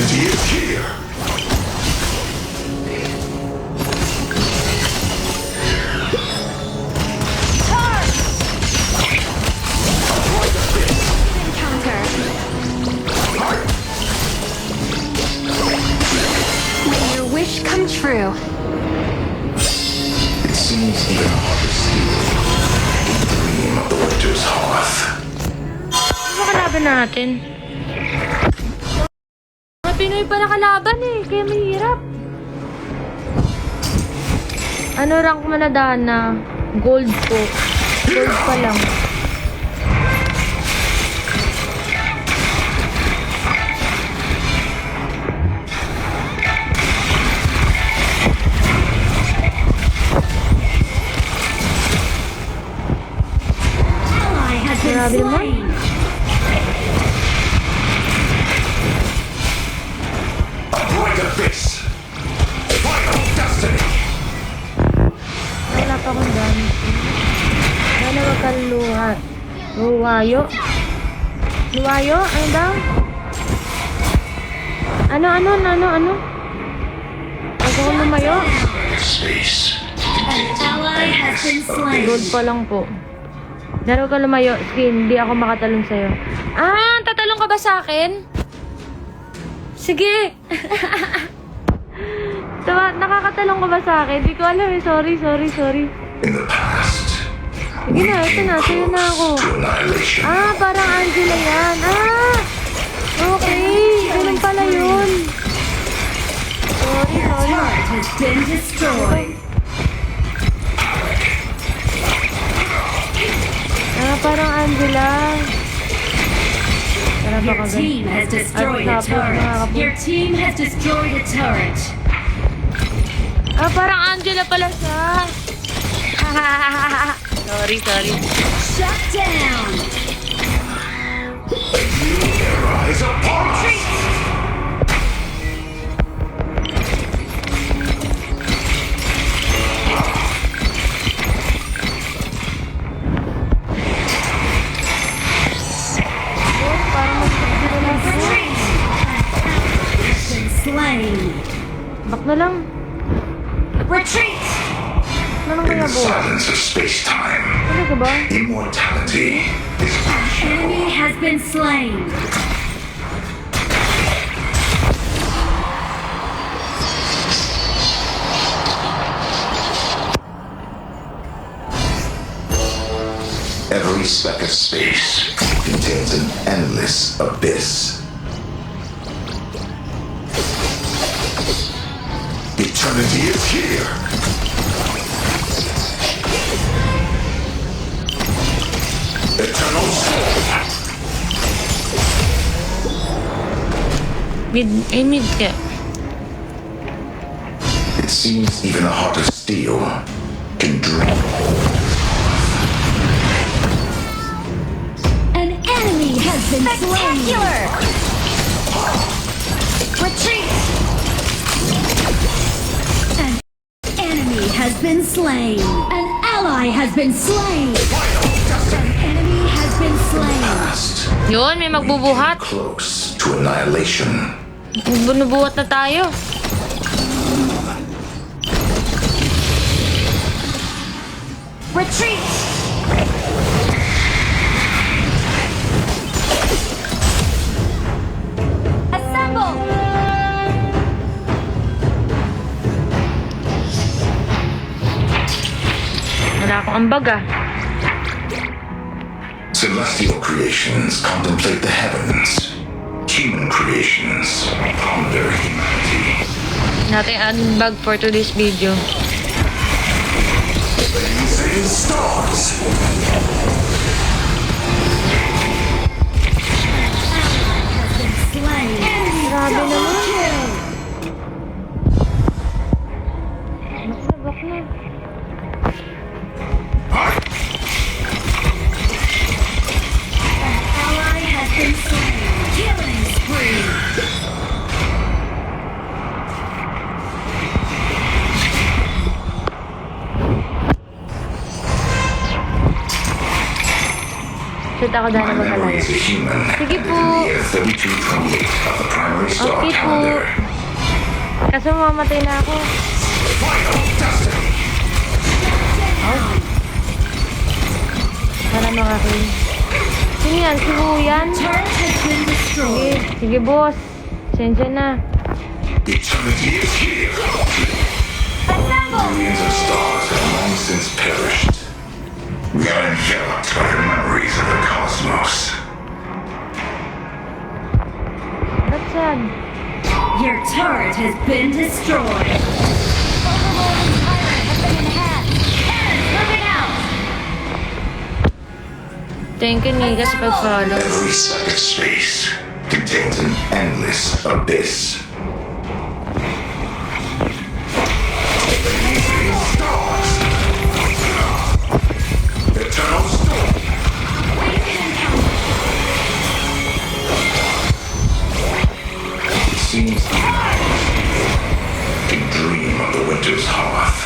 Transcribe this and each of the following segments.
Eternity is here. May your wish come true. It seems even harder still. Dream of the winter's hearth. Ano kalaban natin? Mga Pinoy pala kalaban eh, kaya mahirap. Ano rank manadana? Gold po. Gold pa lang. Grabe naman. Avoid abyss. Final destiny. Wala pa akong gamit. Wala wag kang luwayo. Luwayo? Ano daw? Ano? Huwag akong lumayo. Space. Gold pa lang po. Laro ka lumayo, skin. Hindi ako makatalon sa'yo. Ah, tatalon ka ba sa akin? Sige! Nakakatalong ka ba sa akin? Hindi ko alam eh. Sorry. In the past. Sige na, ito na. Sa'yo na ako. To annihilation. Ah, parang Angela yan. Ah! Okay. Ganun pala yun. Sorry. Has been destroyed. Ah, parang Angela. Tara ba Your ka team has destroyed a turret. Your team has destroyed a turret. Ah, parang Angela pala siya. Sorry. Shut down. Era is upon us. Slain. Bak na lang. Retreat. Ano In kaya the po? silence of space-time, Ano ka ba? immortality is Enemy has been slain. Every speck of space contains an endless abyss. Eternity is here. Eternal soul. Mid ka. It seems even a heart of steel can dream. An enemy has been slain. Retreat. An enemy has been slain. An ally has been slain. An enemy has been slain. Past Yun, may magbubuhat. close to annihilation. Bunubuhat na tayo. Retreat. Assemble. Wala akong ambag ah. Celestial creations contemplate the heavens. Human creations ponder humanity. Natin unbag for today's video. Blazing stars. Slain. Enemy Grabe double naman. kill. Nasabak na. Ally has been slain. Killing spree. Shoot ako dahil My memory magkalayo. as a human Sige po. year 3228 of the primary star Okay po. calendar. Kaso mamatay na ako. Final destiny. Para makakin. Sino yan? Si Huyan? Turret has been destroyed. Sige boss. Sensya na. Eternity is here. Millions of stars have long since perished. We are enveloped by the memories of the cosmos. That's sad. Your turret has been destroyed. Overlording tyrant has been enhanced. Cannons moving out. Thank you, Nika, sa pag-follow. Every second space contains an endless abyss. Eternal storm. It seems can dream of the winter's hearth.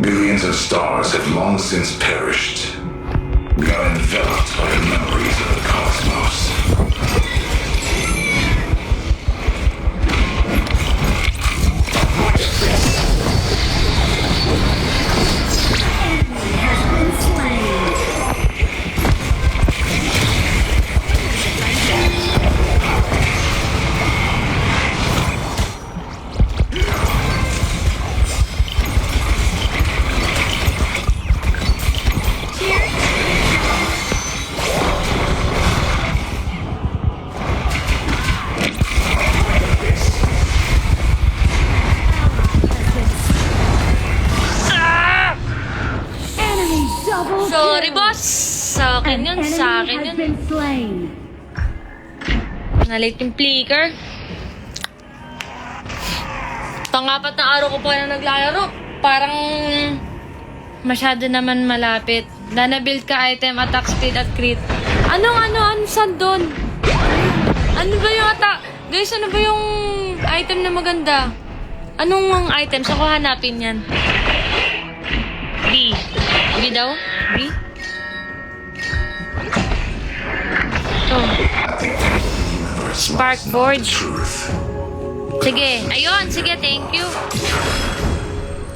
Billions of stars have long since perished. We are enveloped by the memories of the cosmos. Has been slain. Enemy double Sorry, kill. boss. Sa akin An yun, enemy sa akin has yun. been slain. Nalate yung flicker. Pang-apat na araw ko pa na naglalaro. Parang masyado naman malapit. Na-build ka item, attack speed at crit. Ano, saan doon? Ano ba yung attack? Guys, ano ba yung item na maganda? Anong item? Saan ko hanapin yan? B. B daw? B? Oh. I think the universe Spark must know the Forge. truth. Sige. Ayun, sige, thank you.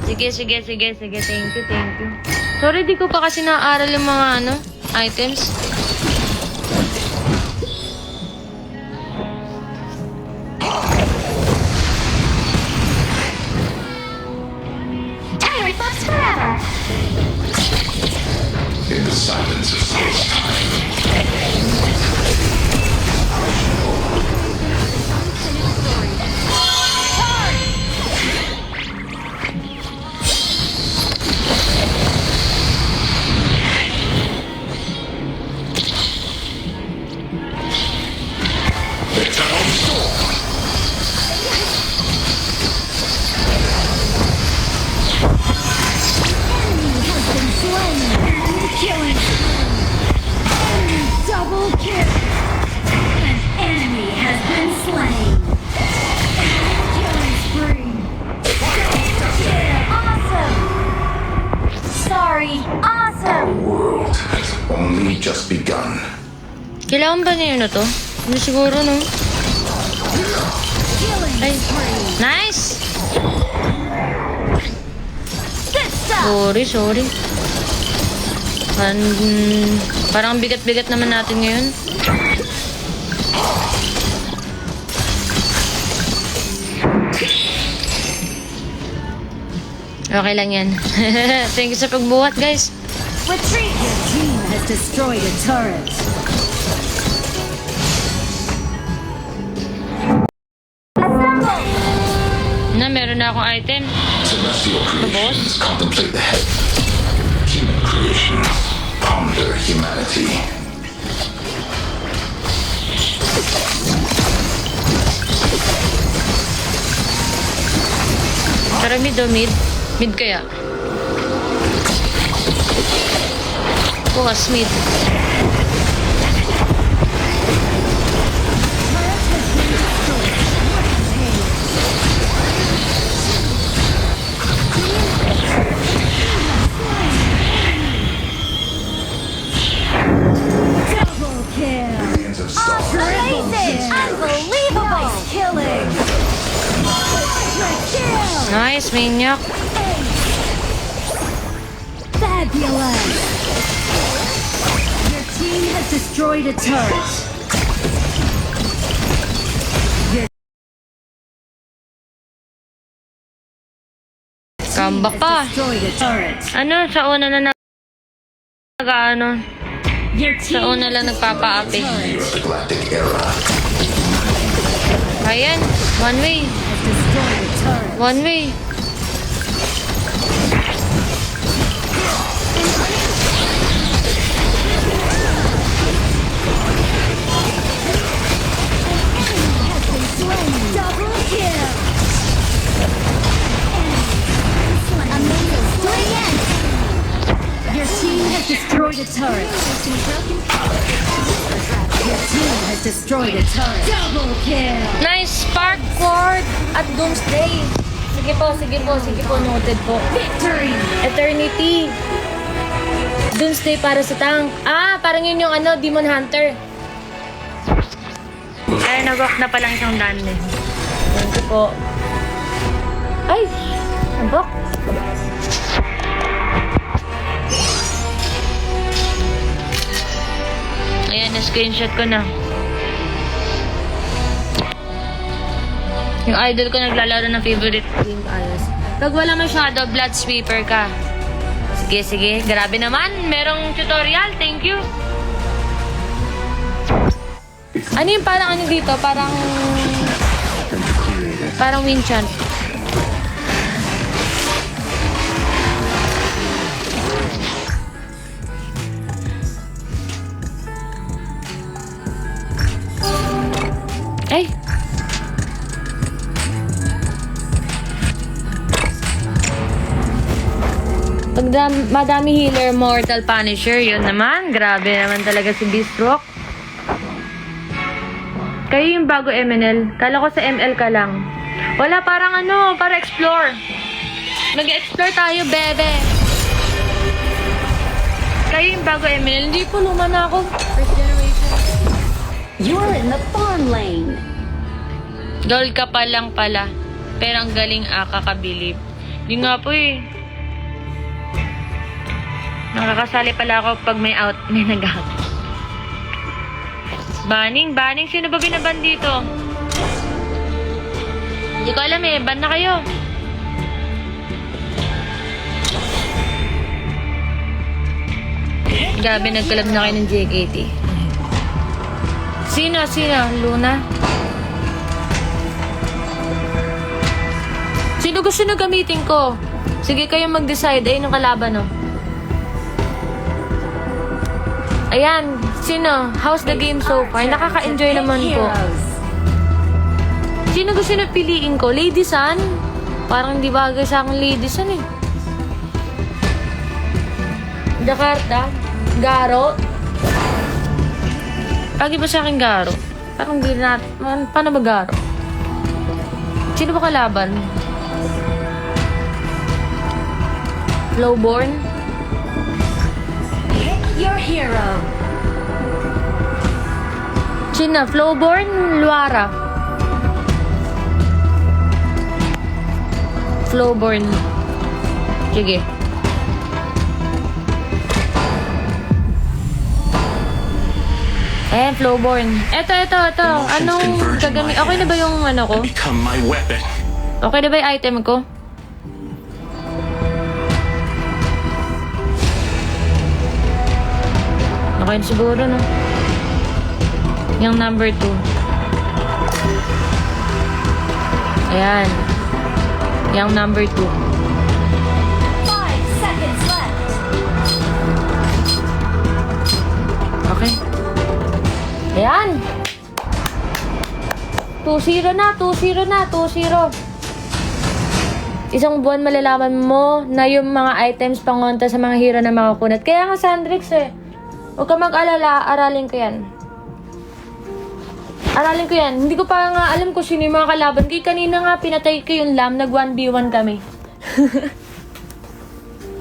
Sige, thank you. Sorry, di ko pa kasi naaral yung mga items. Pirate lives forever. In the silence of space-time, eternal storm. Enemy has been slain. Killing. Enemy double kill. An enemy has been slain. Killing spree. Awesome. Sorry. Awesome. The world has only just begun. Kailangan ba niya yun na to? Hindi siguro, no? Killing Ay. spree. Nice! Good stuff. Sorry. Parang ang bigat-bigat naman natin ngayon. Okay lang yan. Thank you sa pagbuhat, guys. Retreat. Team has destroyed a turret. Na, meron na akong item. Celestial boss? creations contemplate the head. Human creations ponder humanity. Tara, mid o mid? Mid kaya? Bukas mid. Nice, Maniac. Fabulous! Your team has destroyed a turret. Comeback pa. Destroyed a turret. Ano, sa una na nag-ano. Your Sa team una lang nagpapa-api. Fear of the galactic era. Ayan, one way. has destroyed a turret. One way. Double kill. Your team has destroyed a turret. Your team has destroyed a turret. Double kill. Nice, Spark Cord at Doomsday. Sige po, sige po, sige po, noted po. Victory. Eternity. Doomsday para sa tank. Ah, parang yun yung ano, Demon Hunter. Ay, nag-rock na palang isang daan eh. Thank you po. Ay, nag-rock. Ayan, na-screenshot ko na. Yung idol ko naglalaro ng favorite game ko, ayos. Pag wala masyado, blood sweeper ka. Sige, sige. Grabe naman. Merong tutorial. Thank you. Ano yung parang ano dito? Parang wind chant. Ay! Pag madami healer, Mortal Punisher, yun naman. Grabe naman talaga si Beastrock. Kayo yung bago MNL. Kala ko sa ML ka lang. Wala, parang ano, para explore. Mag-explore tayo, bebe. Kayo yung bago MNL. Hindi po, luma na ako. First generation. You're in the farm lane. Gold ka pa lang pala. Pero ang galing kakabilib. Hindi nga po eh. Nakakasali pala ako pag may nag-out. Banning. Sino ba binaban dito? Hindi ko alam eh. Ban na kayo. Grabe, nagkalab na kayo ng JKT. Sino? Luna? Sino gusto na gamitin ko? Sige kayo mag-decide. Ayun yung kalaban, no? Ayan, sino? How's the game so far? Nakaka-enjoy naman po. Sino gusto na piliin ko? Lady Sun? Parang hindi bagay sa akin Lady Sun eh. Jakarta? Garo? Bagay ba sa akin Garo? Parang hindi na... Paano ba Garo? Sino ba kalaban? Flowborn? Your hero. Sino? Flowborn? Luara? Flowborn. Sige. Ayan, Flowborn. Eto. Anong gagamit? Okay na ba yung ano ko? Become my weapon. Okay na ba yung item ko? Okay na siguro, no? Yung number 2. Ayan. Yung number 2. 5 seconds left. Okay. Ayan. 2-0 na. Isang buwan malalaman mo na yung mga items pangonta sa mga hero na makakunat. Kaya nga, Sandrix eh. Huwag ka mag-alala, aralin ko yan. Hindi ko pa nga alam kung sino yung mga kalaban. Kaya kanina nga pinatay ko yung lam, nag 1v1 kami.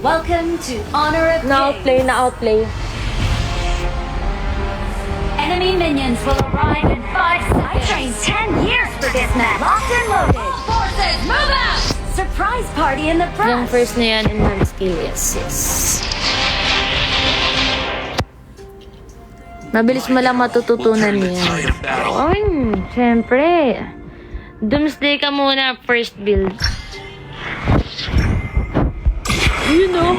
Welcome to Honor of Na-outplay. Enemy minions will arrive in 5 seconds. I trained 10 years for this match. Locked and loaded. Forces, move out! Surprise party in the Yung press. first na yan, enhanced skill, yes. Mabilis mo lang matututunan yan. Ay, syempre. Doomsday ka muna, first build. Yun o.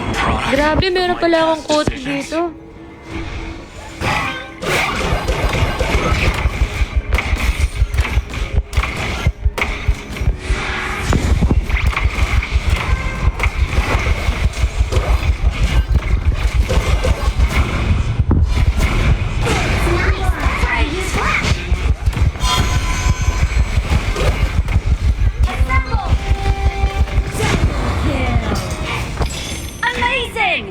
Grabe, meron pala akong quote dito. Amazing!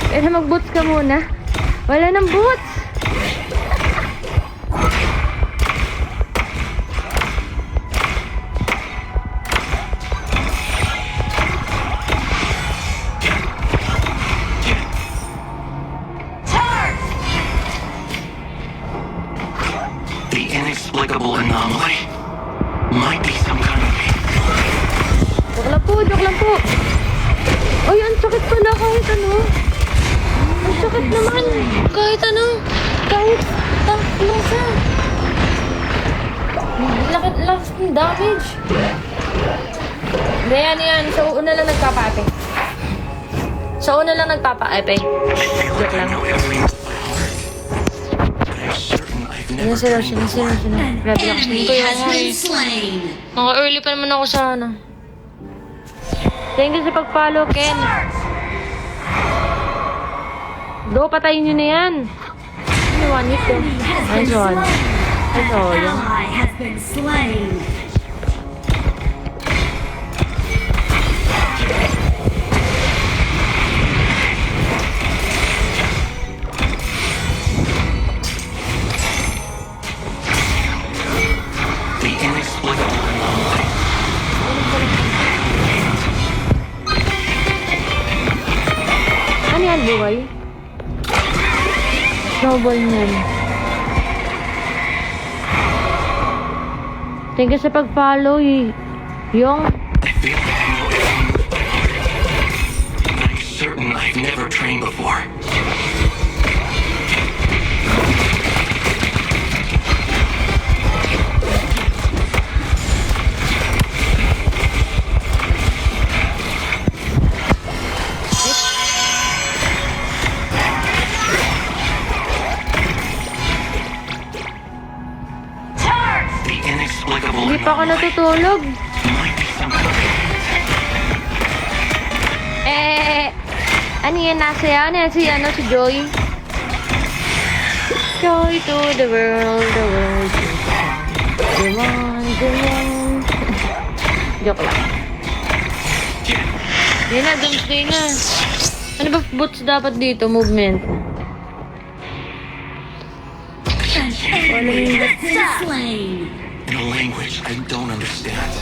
Pero mag-boots ka muna. Wala nang boots. The inexplicable anomaly might be some kind of Joke lang po. Ay, ang sakit pala kahit ano. Ang sakit naman. Kahit ano. Kahit taklasa. Lakas ng damage. Hindi, yan. Sa una lang nagpapa-epe. Joke lang. Yan sila. Grabe lakas nito Enemy yun. has been slain. Mga early pa naman ako sa ano. Thank you sa pag-follow, Ken. Do, patayin nyo na yan. Ano, one hit ko. Nice one. Nice one. Ally has been slain. the inexplicable anomaly. Ano yan, buhay? Snowball niyan. Thank you sa pag-follow, yung... I feel the hang of it. I'm certain I've never trained before. The inexplicable Hindi pa ako anomaly natutulog. might be some kind of Ano yan? Nasa yan? Si Joy? Joy to the world. The one. Joke lang. Yan na, doomsday na. Ano ba boots dapat dito? Movement. An enemy has been slain. in a language I don't understand.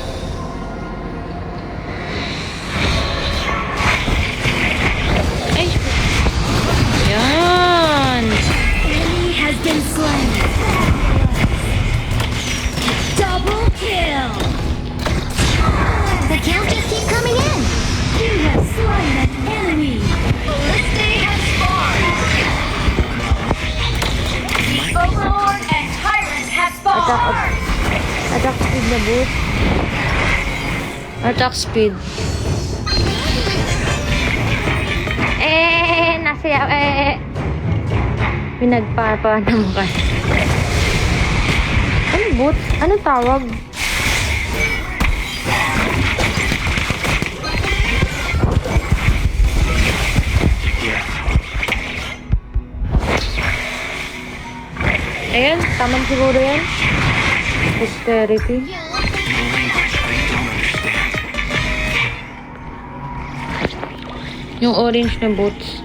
Ay! Yan! Enemy has been slain. Double kill. The kills just keep coming in. You have slain an enemy. Felicity has spawned. Overlord and Tyrant have spawned. Attack speed na boot. Attack speed. Pinagpapa naman ka. Ano boot? Ano tawag? Ayan, tamang siguro yan. Dexterity. In a language I don't understand. Yung orange na boots.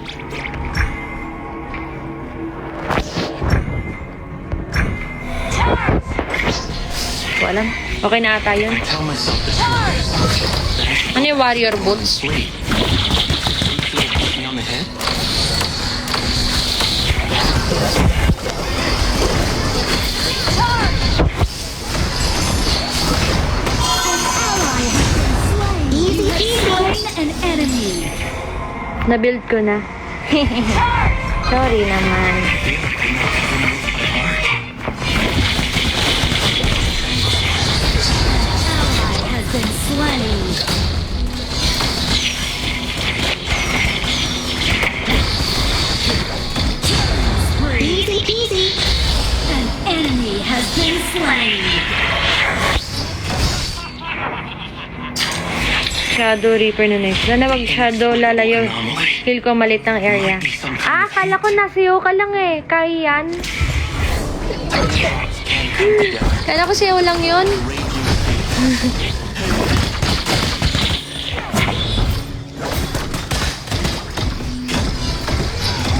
Wala. Okay na ata yun. I tell myself the truth. Ano yung warrior boots? Sleep. You feel hit me on the head? An ally has been Na-build ko na. Sorry naman. Has been slain. Easy peasy. An enemy has been slain. Shadow Reaper na next. Sana wag Shadow lalayo. Feel ko malit ang area. Ah, akala ko nasiyo ka lang eh. Kaya yan. Kala ko siyo lang yun.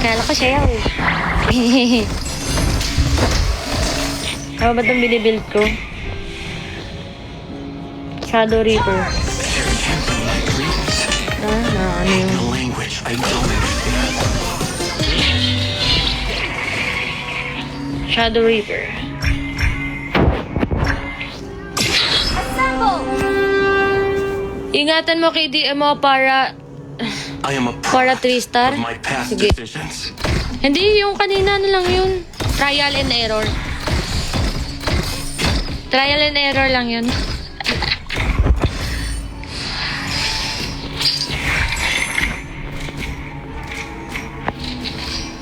Kala ko siya eh. Ano ba itong binibuild ko? Shadow Reaper. Ano yun? A language I don't understand. Shadow Reaper. Assemble. Ingatan mo kay DM mo para I am a para product 3-star. of my past Sige. decisions. Hindi, yung kanina na lang yun. Trial and error. Trial and error lang yun.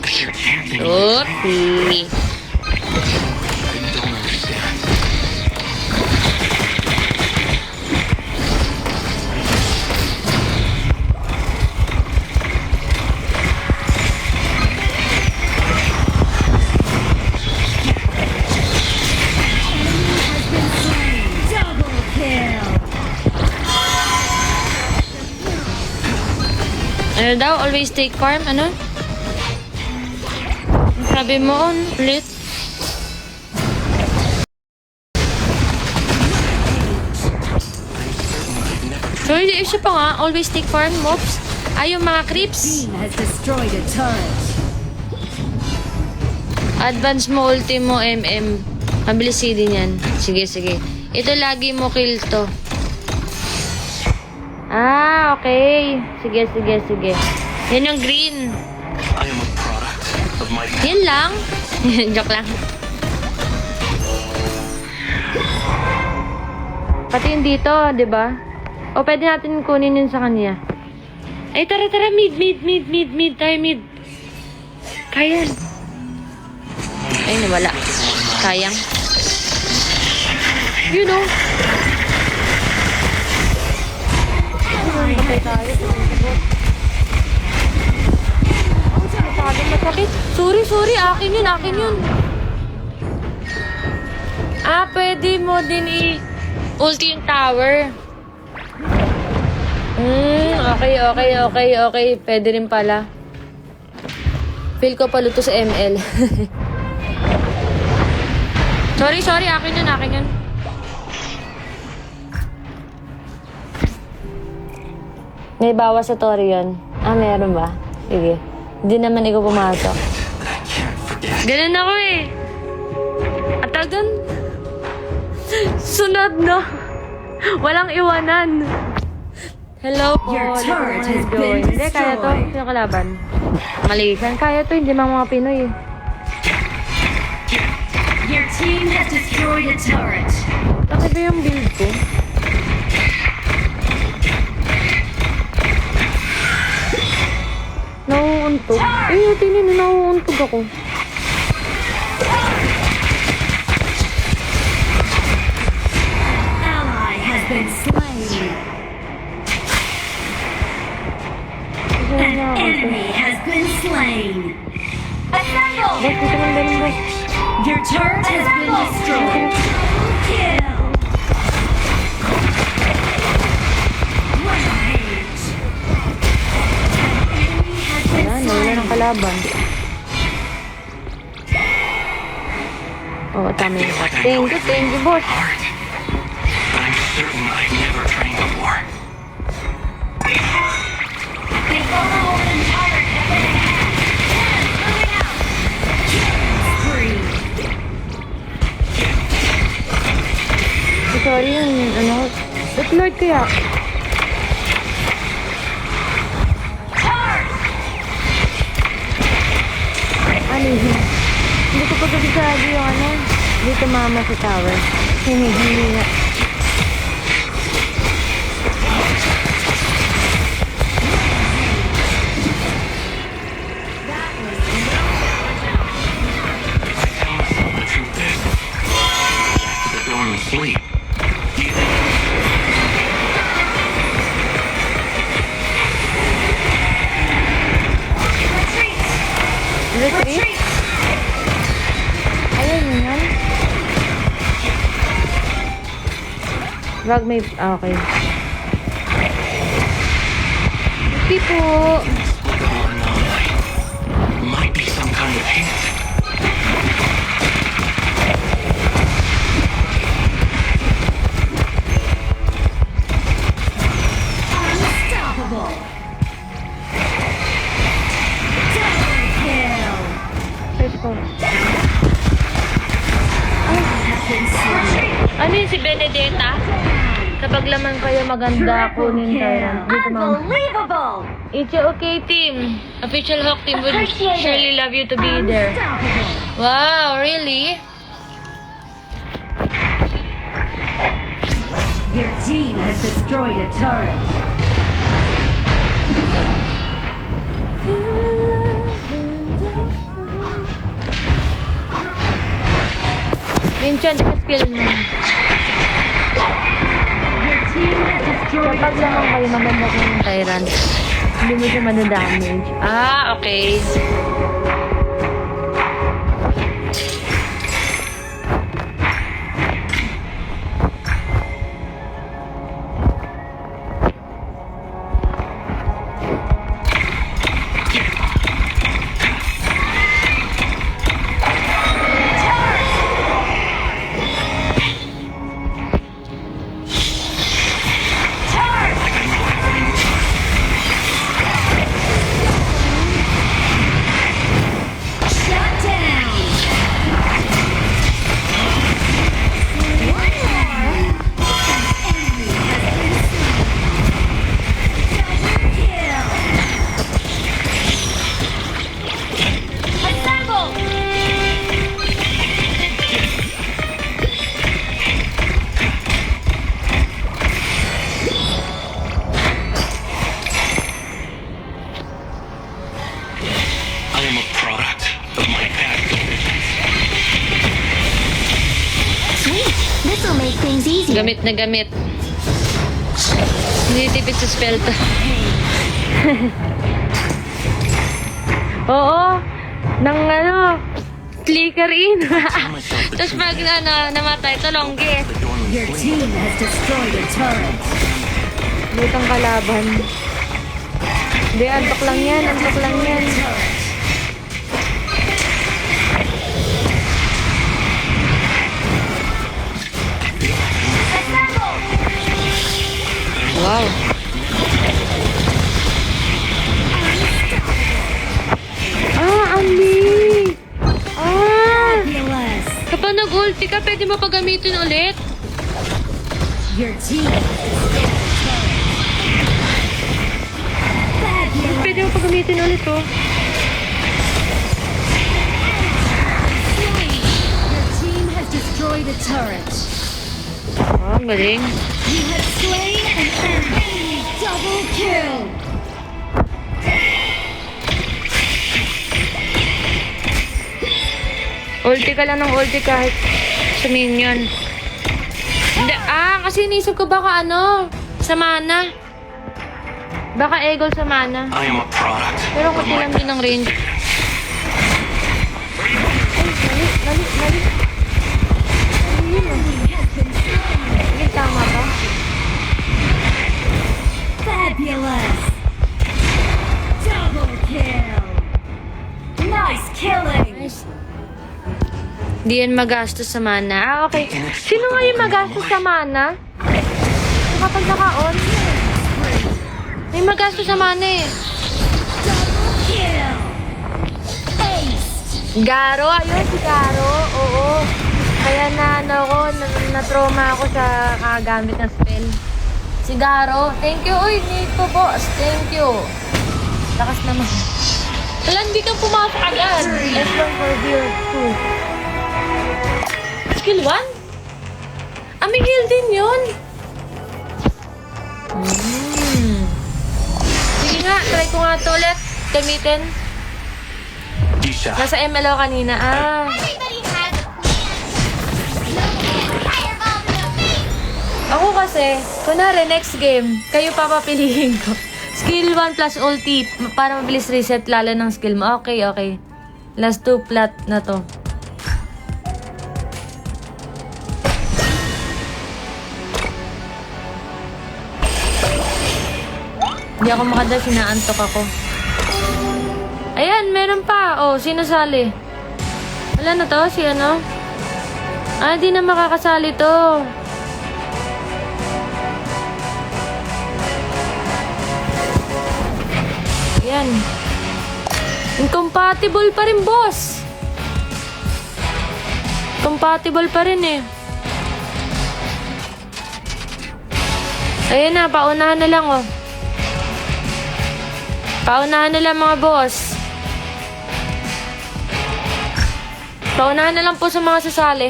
You're chanting. Oopsie. I don't understand. Has been slain. Double kill. Ano daw? Always take farm? Ano? Sabi mo on ulit. So, isa pa nga. Always take farm mobs. Ay, yung mga creeps. Team has destroyed a turret. Advance mo, ulti mo, MM. Mabilis din yan. Sige, sige. Ito lagi mo kill to. Ah, okay. Sige, sige, sige. Yan yung green. I am a product of my Yan lang. Joke lang. Pati yung dito, di ba? O, pwede natin kunin yun sa kanya. Ay, tara, tara. Mid. Tayo mid. Kaya. Ay, nawala. Sayang. You know. Masakit. Sorry. Akin yun. Ah, pwede mo din ulti yung tower. Okay. Pwede rin pala. Feel ko paluto sa ML. Sorry. Akin yun. May bawas sa Torion. Ah, meron ba? Sige. Hindi naman ikaw pumasok. I can't forget. Ganun ako eh. At agad, sunod no. Walang iwanan. Hello po. Your turret has been Hindi, kaya to. destroyed. Sino kalaban? Malaysian. Kaya to. Hindi mga Pinoy eh. Your team has destroyed a turret. Bakit ba yung build ko? Nauuntog. Eh, tingnan na nauuntog ako. Ally has been slain. An enemy has been slain. Assemble. Boss, dito lang ganun, boss. Your turret has been destroyed. Kill. Rampage. An enemy has been Wala, nawala ng slain. kalaban. Oo, tama yun. Thank you, boss. Hard. But I'm certain I've never trained before. The Overlord and Tyrant have been attacked. Moving out. Spree. Sorry, yung ano, Death Lord kaya. Charge. sarado yung ano. Dito mama sa tower. Hindi nga. The truth is, back to the dorm and sleep. Retreat? Ayun yan. Wag may... okay. Hindi po. Might be some kind of hint. Unstoppable. Double kill. First ko. Ano yun si Benedetta? Kapag laman kayo maganda, kunin tayo. Dito ma'am. Unbelievable. It's okay, team. Official Hawk team would surely love you to be there. Unstoppable. Wow, really? Your team has destroyed a turret. Vincent, skill mo. Your team has destroyed a Kapag laman turret. kayo maganda ko yung tyrant, hindi mo siya madadamage. Ah, okay. Shut down. One more. An enemy has been slain. Double kill. Assemble. I am a product of my past decisions. Sweet. This will make things easier. Gamit na gamit. Hindi tipid sa spell to. Oo. Nang ano, clicker in. Tapos pag namatay, ito longge. The dorm and Your sleep. team has destroyed a turret. Lutang kalaban. Hindi, antok lang yan. Antok lang yan. Wow. Ali! Fabulous. Kapag nag-ulti ka, pwede mo pagamitin ulit. Your team has destroyed a turret. Fabulous. Pwede mo pagamitin ulit, oh. Your team has destroyed a turret. Oh, ang galing. You have slain an enemy. Double kill. Ulti ka lang ng ulti kahit sa minion. Hindi, kasi inisip ko baka sa mana. Baka Eagle sa mana. I am a product Pero of kunti my lang din ang range. Mali. Hindi, tama ba? Fabulous. Double kill. Nice killing. Nice. Hindi yan magastos sa mana. Okay. Sino nga yung magastos sa mana? Kapag naka-on. May magastos sa mana eh. Double kill. Ace. Garo, ayun si Garo. Oo. Kaya na-trauma ako sa kagamit ng spell. Si Garo. Thank you. Uy, need ko boss. Thank you. Lakas naman. Wala, hindi ka pumasok agad. S1 for view 2. skill 1? May heal din yun. Sige nga, try ko nga ito ulit. Gamitin. Disha. Nasa MLO kanina. Everybody has a plan. Fireball to the face. Ako kasi, kunwari next game, kayo papapiliin ko. Skill 1 plus ulti para mabilis reset lalo ng skill mo. Okay, okay. Last 2 plat na to. Hindi ako makadash, inaantok ako. Ayan, meron pa. Oh, sino sali? Wala na to, si ano? Di na makakasali to. Ayan. Incompatible pa rin, boss. Compatible pa rin eh. Ayan na, paunahan na lang oh. Paunahan na lang mga boss. Paunahan na lang po sa mga sasali.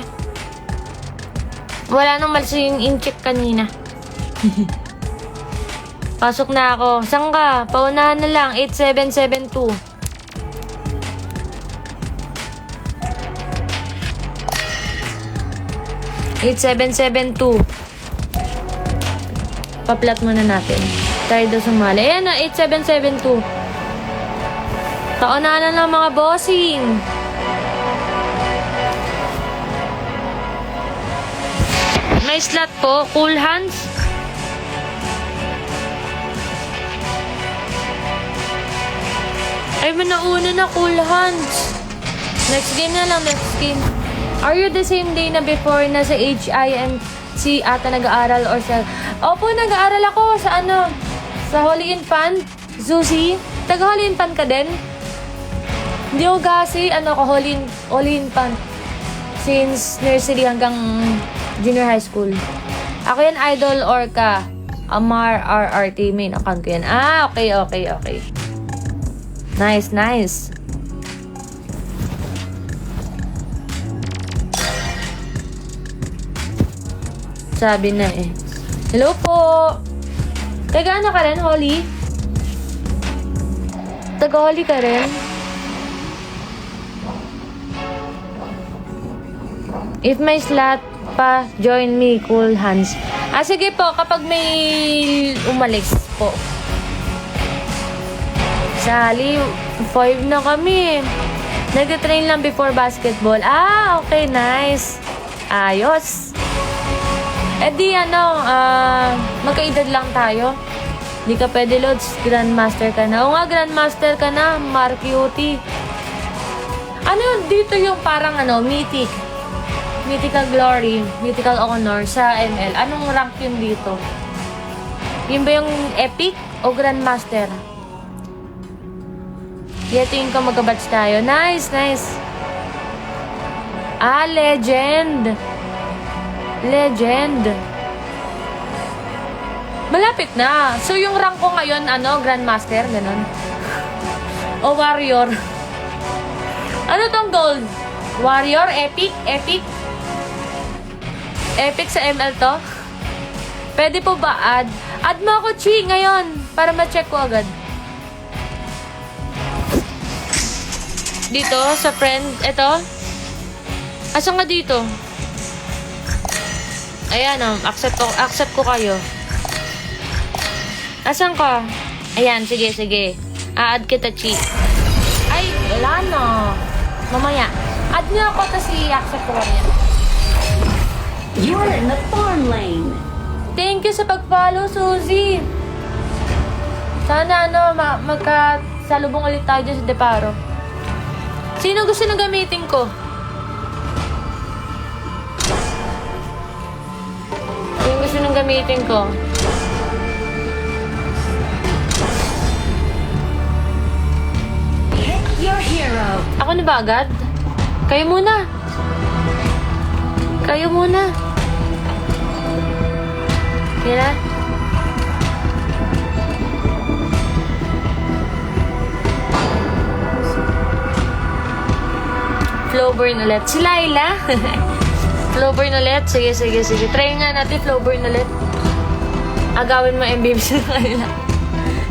Wala nang malis yung in-check kanina. Pasok na ako. Saan ka? Paunahan na lang. 8772. Pa-plat muna natin. Tayo daw sumali. Ayan na, 8772. Paunahan na lang mga bossing. May slot po. Cool hands. Ay, manauna na. Cool hands. Next game na lang. Next game. Are you the same day na before na sa HINC ata nag-aaral or sa... Opo, nag-aaral ako sa ano... Sa Holy Infant, Zuzi. Taga Holy Infant ka din? Hindi ako kasi, Holy Infant. Since nursery hanggang junior high school. Ako yan, Idol Orca. Amar RRT, main account ko yan. Okay. Nice, nice. Sabi na eh. Hello po! Taga ano ka rin, Holly? Taga Holly ka rin? If may slot pa, join me, cool hands. Sige po, kapag may umalis po. Sali, 5 na kami. Nag-train lang before basketball. Okay, nice. Ayos. Magkaedad lang tayo. Hindi ka pwede, Lods. Grandmaster ka na. Oo nga, Grandmaster ka na. Marcuti. Dito yung parang Mythic. Mythical Glory. Mythical Honor sa ML. Anong rank yun dito? Yun ba yung Epic o Grandmaster? Tingin ko magkabatch tayo. Nice, nice. Legend. Legend. Malapit na. So, yung rank ko ngayon, Grandmaster, ganun. O Warrior. Ano tong gold? Warrior? Epic? Epic? Epic sa ML to? Pwede po ba add? Add mo ako, Chi, ngayon. Para ma-check ko agad. Dito, sa friend. Ito. Asa nga dito? Ayan, accept ko kayo. Asan ka? Ayan, sige. A-add kita, Chi. Ay, wala na. Mamaya. Add niyo ako, tapos i-accept ko kayo. You're in the farm lane. Thank you sa pag-follow, Suzy. Sana, magkasalubong ulit tayo dyan sa Deparo. Sino gusto na gamitin ko? Yung gusto nang gamitin ko. Hit your hero. Ako na ba agad? Kayo muna. Kaya? Flowburn ulit. Si Laila. Flowburn ulit? Sige. Try nga natin Flowburn ulit. Agawin mo MVP sa kanila.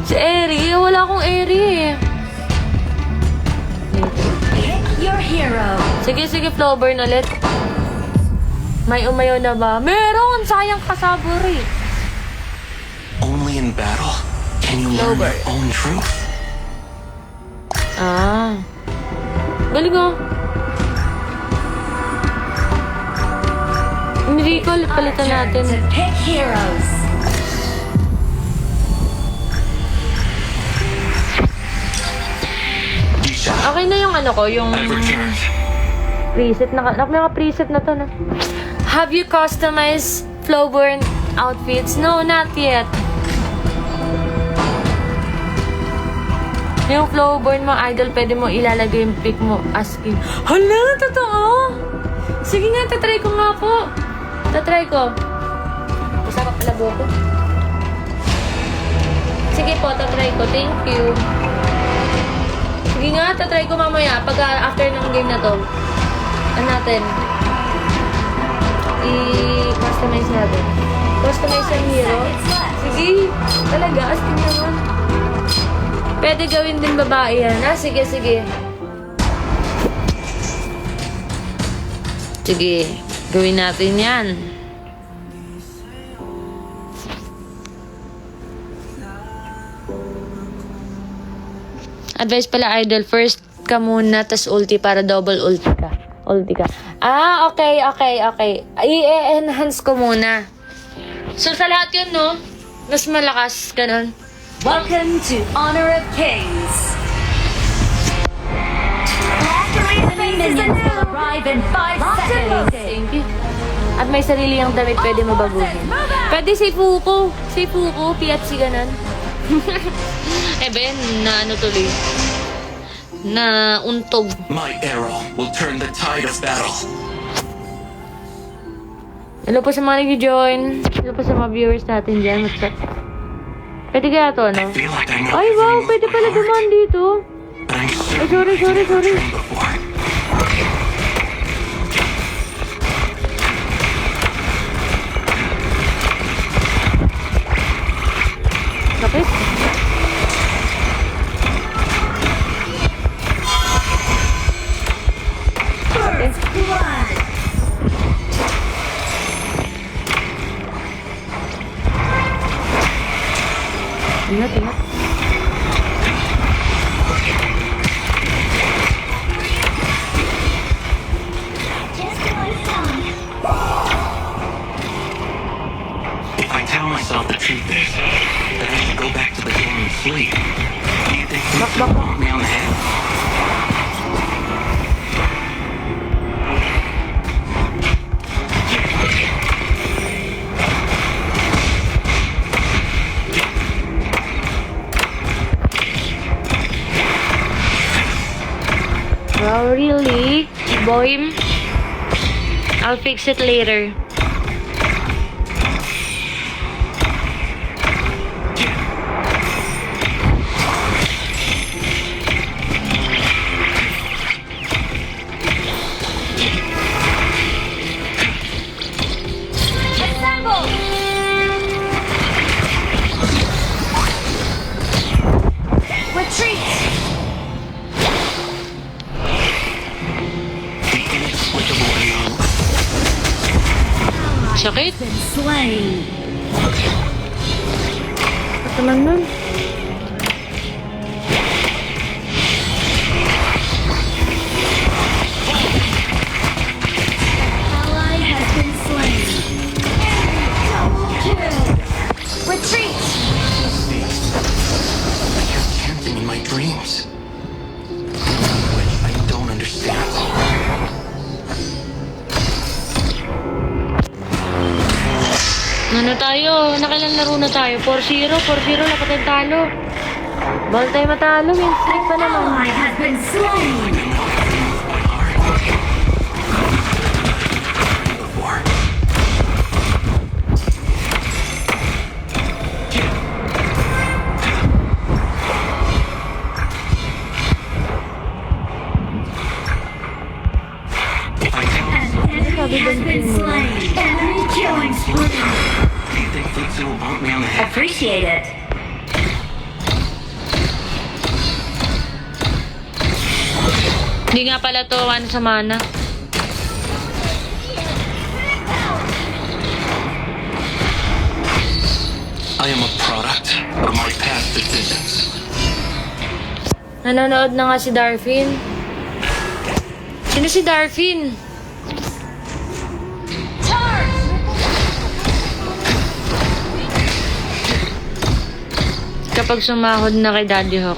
Si Eri, wala akong Eri eh. Pick your hero. Sige, Flowburn ulit. May umayaw na ba? Meron! Sayang kasabor eh. Only in battle can you learn your own truth. Ah. Galing oh. Miracle, palitan natin. To pick heroes. Isha, Okay na yung ano ko, yung I've returned. preset. Naka-preset na to na. Have you customized Flowburn outfits? No, not yet. Yung Flowburn mo, idol, pwede mo ilalagay yung pic mo as skin. Hala, totoo? Sige nga, tatry ko nga po. Tatry ko. Masarap pala buko. Sige po, tatry ko. Thank you. Sige nga, tatry ko mamaya pag after ng game na to. Ano natin? I-customize natin. Customize ang hero. Sige, talaga, as in naman. Pwede gawin din babae yan. Ah, sige. Sige, gawin natin yan. Advice pala, idol. First ka muna, tas ulti para double ulti ka. Ah, okay. I-enhance ko muna. So, sa lahat yun, no? Mas malakas, ganun. Welcome to Honor of Kings. Minions will arrive in 5 seconds. Thank you. At may sarili yung damit, pwede mo baguhin. Pwede si Fuko, PFC ganun. Ben, na ano tuloy. Na untog. My arrow will turn the tide of battle. Hello po sa mga nag-join. Hello po sa mga viewers natin dyan. What's up? Pwede kaya to, no? I feel like I know Ay, every wow, move pwede by pala heart, dumaan dito. but I'm Ay, certain sorry. I've never trained before. Sakit. First blood. Ingat. If I tell myself the truth is that I should go back to the game and sleep, do you think you still want me on the head? Wow, really? Boy? I'll fix it later. Assemble. Retreat. The inexplicable unknown. Sakit? Been slain. At naman nun. Ally has been slain. Double kill. Retreat. You're chanting in my dreams. Which I don't understand. Ano tayo? Nakailang laro na tayo? 4-0, dapat tayo talo. Bawal tayo matalo, win streak pa naman. Ally has been slain. Before. If I tell An enemy Enemy has been slain. Enemy killing spree. Do you think Futsu will bonk me on the head? Appreciate it. Hindi nga pala to sa mana. I am a product of my past decisions. Nanonood na nga si Darfin. Sino si Darfin? Kapag sumahod na kay Daddy Hawk.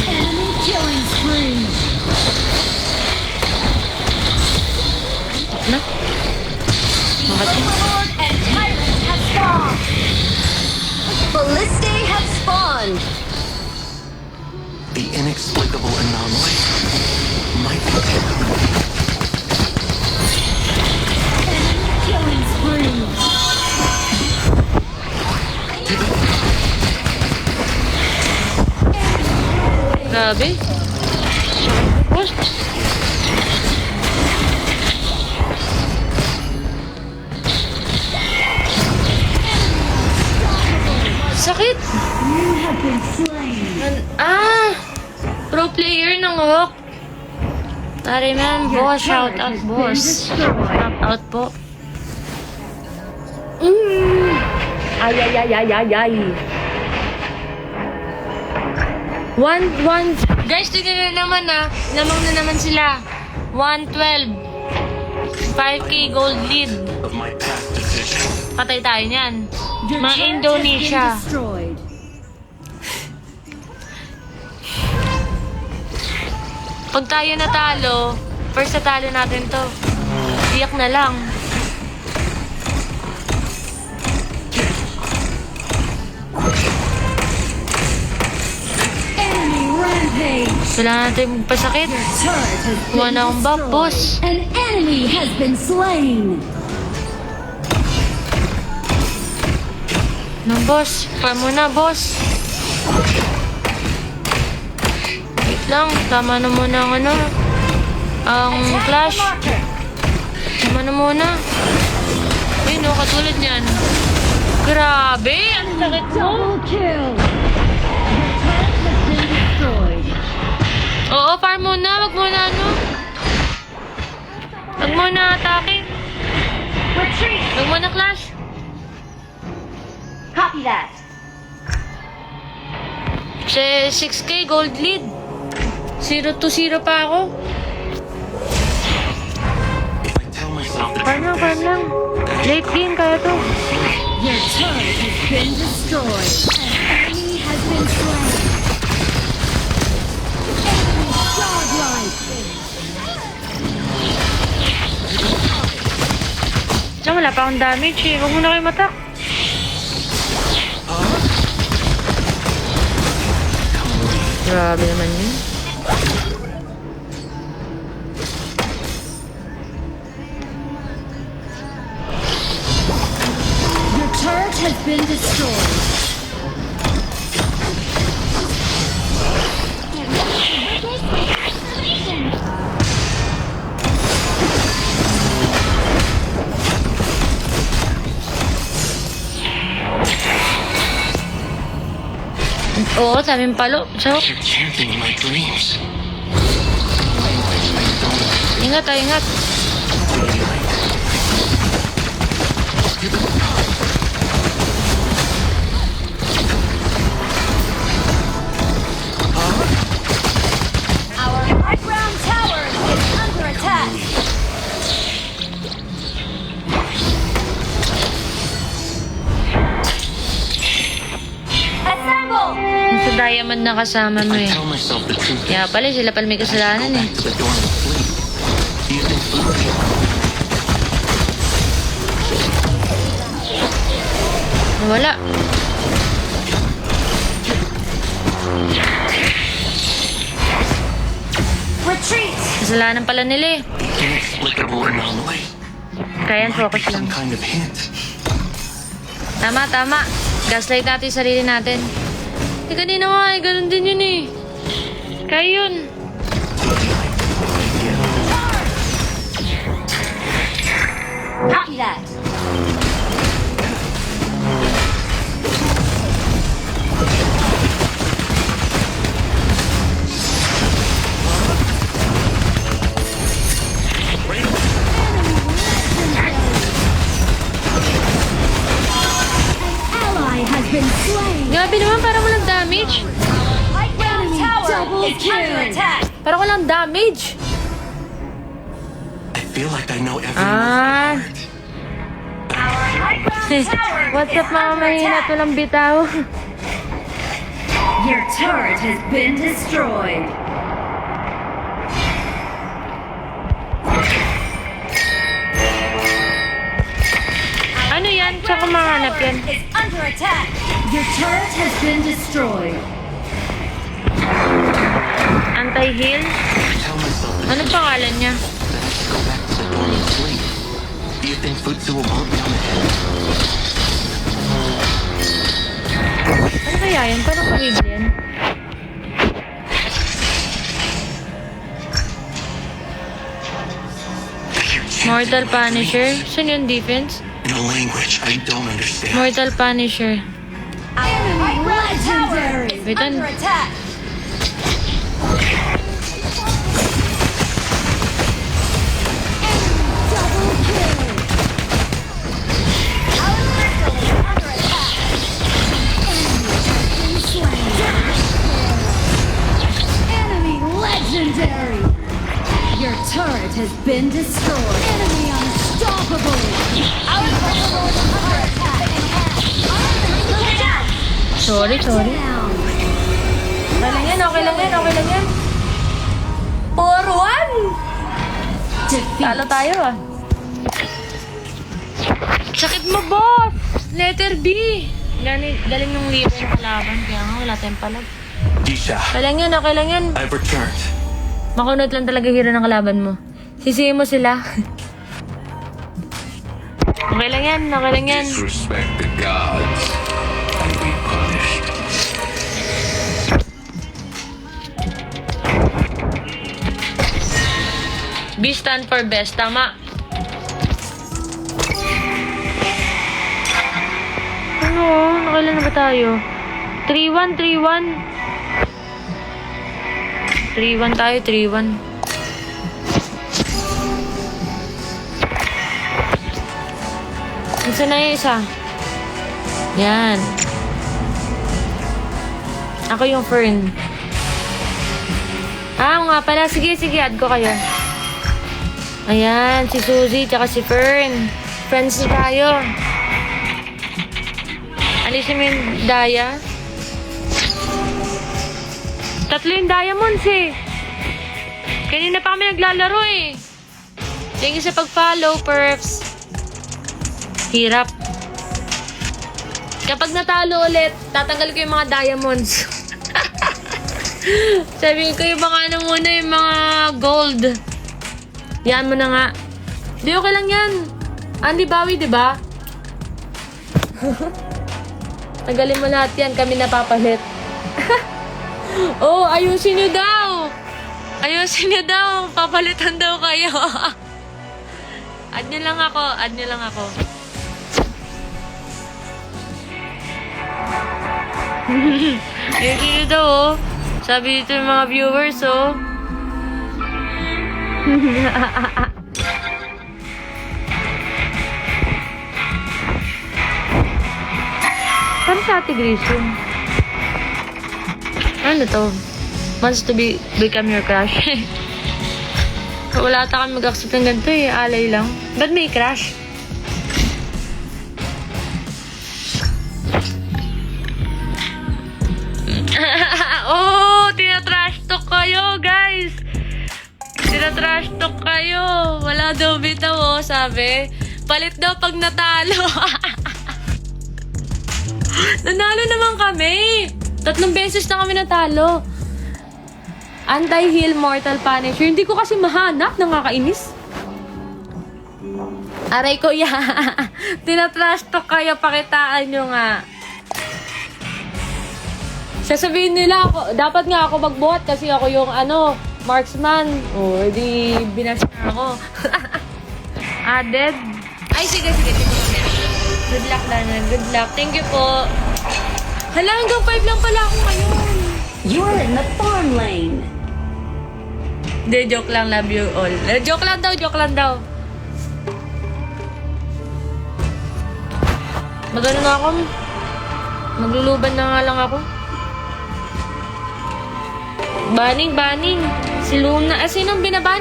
Enemy killing spree. Na? Bakit? Overlord and Tyrant have spawned. Ballistae have spawned. The inexplicable anomaly might be coming. Killing spree. Grabe. Boss. Sakit. You have been slain. Pro player ng Hawk. Tari man, boss. Shout out, boss. Shout out po. Ay. One. Guys, tignan na naman Lamang na naman sila. 112. 5k gold lead. Of my past decisions. Patay tayo niyan. Your Mga turret has Indonesia. been destroyed. Pag tayo natalo, first natalo natin to. Iyak na lang. Enemy rampage. Kailangan natin magpasakit. Turret has Kuha been na akong buff, boss. destroyed. An enemy has been slain. No, boss. Farm mo na, boss. Wait lang. Tama na muna ang ang flash. Tama na muna. Ay, no. Katulad niyan. Grabe. Ang sakit mo. Double kill. Your turret has been destroyed. Oo, farm muna. Wag muna Wag muna atake. Retreat. Wag muna clash. Copy that. 6k gold lead. 0-0 pa ako. If I tell myself the Farm truth lang. Late game kaya to. Your turret has been destroyed. An enemy has been slain. Enemy godlike. Diyan, wala pa akong damage eh. Huwag muna kayo matak. Grabe naman yun. Your turret has been destroyed. Oo, sabi palo. So, you're chanting my dreams. ingat. Our high ground tower is under attack. Assemble. Sa diamond na kasama mo I eh. tell myself the truth. Kaya pala, sila pala may Go kasalanan eh. back to the dormant sleep. Do you think Futsu Wala. Retreat. Kasalanan pala nila eh. inexplicable anomaly Kaya might be focus lang. some kind of hint? Tama. Gaslight natin yung sarili natin. Eh, kanina nga eh. Ganun din yun eh. Kaya yun. Copy that. Ally has been slain. Grabe naman, parang walang damage. High ground tower double is under kill. attack. Parang walang damage. I feel like I know every Ah. Our high ground tower What's is up mga under mahina attack. to lang bitaw? Your turret has been destroyed. Ano yan? Saan ko mahanap yan? Is under attack. Your turret has been destroyed. Anti-heal? I tell myself that Ano pangalan niya? I should go back to the dorm and sleep. Do you think Futsu will bump me on the head? Ano kaya yan? Parang pag-heal yan. I hear chanting Mortal in my Punisher? dreams Saan yung defense? in a language I don't understand. Mortal Punisher. Our high ground tower Legendary. is Wait, under attack. Double kill. Our crystal is under attack. Been slain. Enemy legendary. Your turret has been destroyed. Enemy unstoppable. Our crystal is under attack. Look out! Sorry. Down. Okay lang yan, okay lang yan, okay lang yan. 4-1! Defeat. Talo tayo ah. Sakit mo, boss! Letter B! Galing yung libo ng kalaban, kaya nga wala tayong palag. Disha, Okay lang yan. I've returned. Makunot lang talaga hero ng kalaban mo. Sisihin mo sila. Okay lang yan. Disrespect the gods and be punished. B stand for best, tama. Ano? Nakailan na ba tayo? 3-1. 3-1 tayo, 3-1. Isa na yung isa. Yan. Ako yung Fern. Ah, nga pala. Sige, add ko kayo. Ayan, si Suzy, tsaka si Fern. Friends na tayo. Alisin mo yung Daya. Tatlo yung diamonds eh. Kanina pa kami naglalaro eh. Thank you sa pag-follow, Perfs. Hirap. Kapag natalo ulit, tatanggal ko yung mga diamonds. Sabihin ko yung mga ano muna, yung mga gold. Yan mo na nga. Di okay lang yan. Andy Bawi, di ba? Tagalin mo lahat yan, kami napapalit. Oh, ayusin nyo daw. Papalitan daw kayo. Add nyo lang ako. Ayusin nyo daw, oh. Sabi dito yung mga viewers, oh. Parang sa Ate Grace yun. Ano to? Wants to become your crush. Wala ata kami mag-accept ng ganito eh. Alay lang. Ba't may crush? Oh! Tinatrash talk kayo, guys! Tinatrash talk kayo. Wala daw bitaw, oh, sabi. Palit daw pag natalo. Nanalo naman kami. 3 beses na kami natalo. Anti-heal Mortal Punisher. Hindi ko kasi mahanap. Nakakainis. Aray ko ya. Tinatrash talk kayo. Pakitaan nyo nga. Sasabihin nila ako, dapat nga ako magbuhat kasi ako yung marksman. O, edi binash na ako. Dead. Ay, sige. Good luck, Dana. Good luck. Thank you po. Hala, hanggang 5 lang pala ako ngayon. You're in the farm lane. Hindi, joke lang. Love you all. Joke lang daw. Magano na ako. Magluluban na nga lang ako. Baning. Si Luna. Sinong binaban?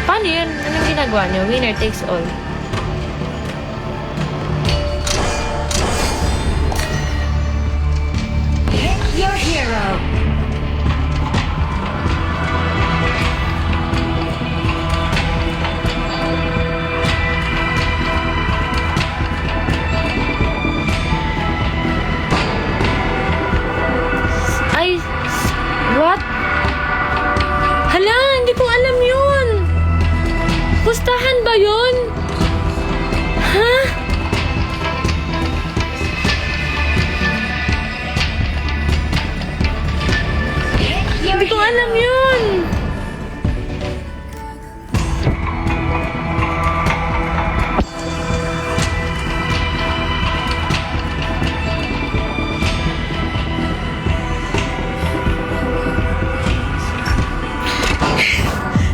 Paano yun? Anong ginagawa niyo? Winner takes all. Pick your hero. Ay, what? Hala, hindi ko alam yun. Pustahan ba yun? Ha? Hindi ko alam yun.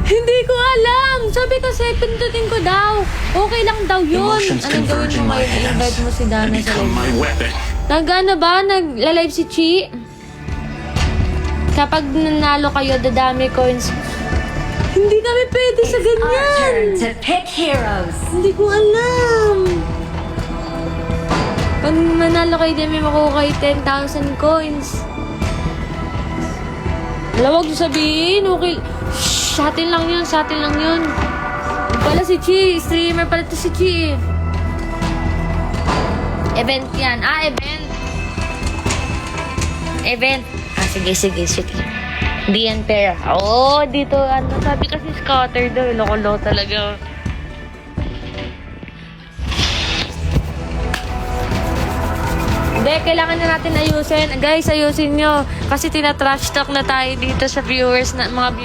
Hindi ko alam. Sabi kasi, pindutin ko daw. Okay lang daw yun. Emotions Anong gawin converge in mo my ngayon? hands I-invite mo si and Dana sa become my live. weapon. Nag-ano ba? Nag-live si Chi? Kapag nanalo kayo, dadami coins. Hindi kami pwede sa Our ganyan. turn to pick heroes. Hindi ko alam. Pag manalo kayo, di may makuha kayo 10,000 coins. Wala, wag sabihin. Okay. Shh, sa atin lang yun. Yung pala si Chi. Streamer pala to si Chi. Event yan. Event. Sige. Di yan pera. Dito, sabi kasi scatter daw. Loko-loko talaga. Hindi, kailangan na natin ayusin. Guys, ayusin nyo. Kasi tina-trash talk na tayo dito sa mga viewers natin. 5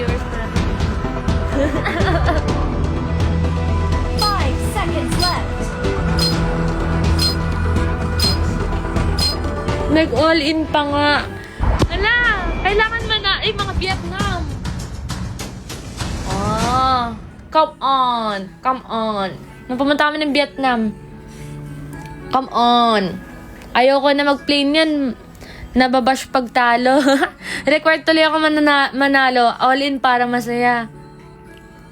seconds left. Nag-all-in pa nga. Hala, kailangan mo na. Mga Vietnam. Come on. Nung pumunta kami ng Vietnam. Come on. Ayoko na mag-plane yan. Nababash pagtalo. Required tuloy ako manalo. All-in para masaya.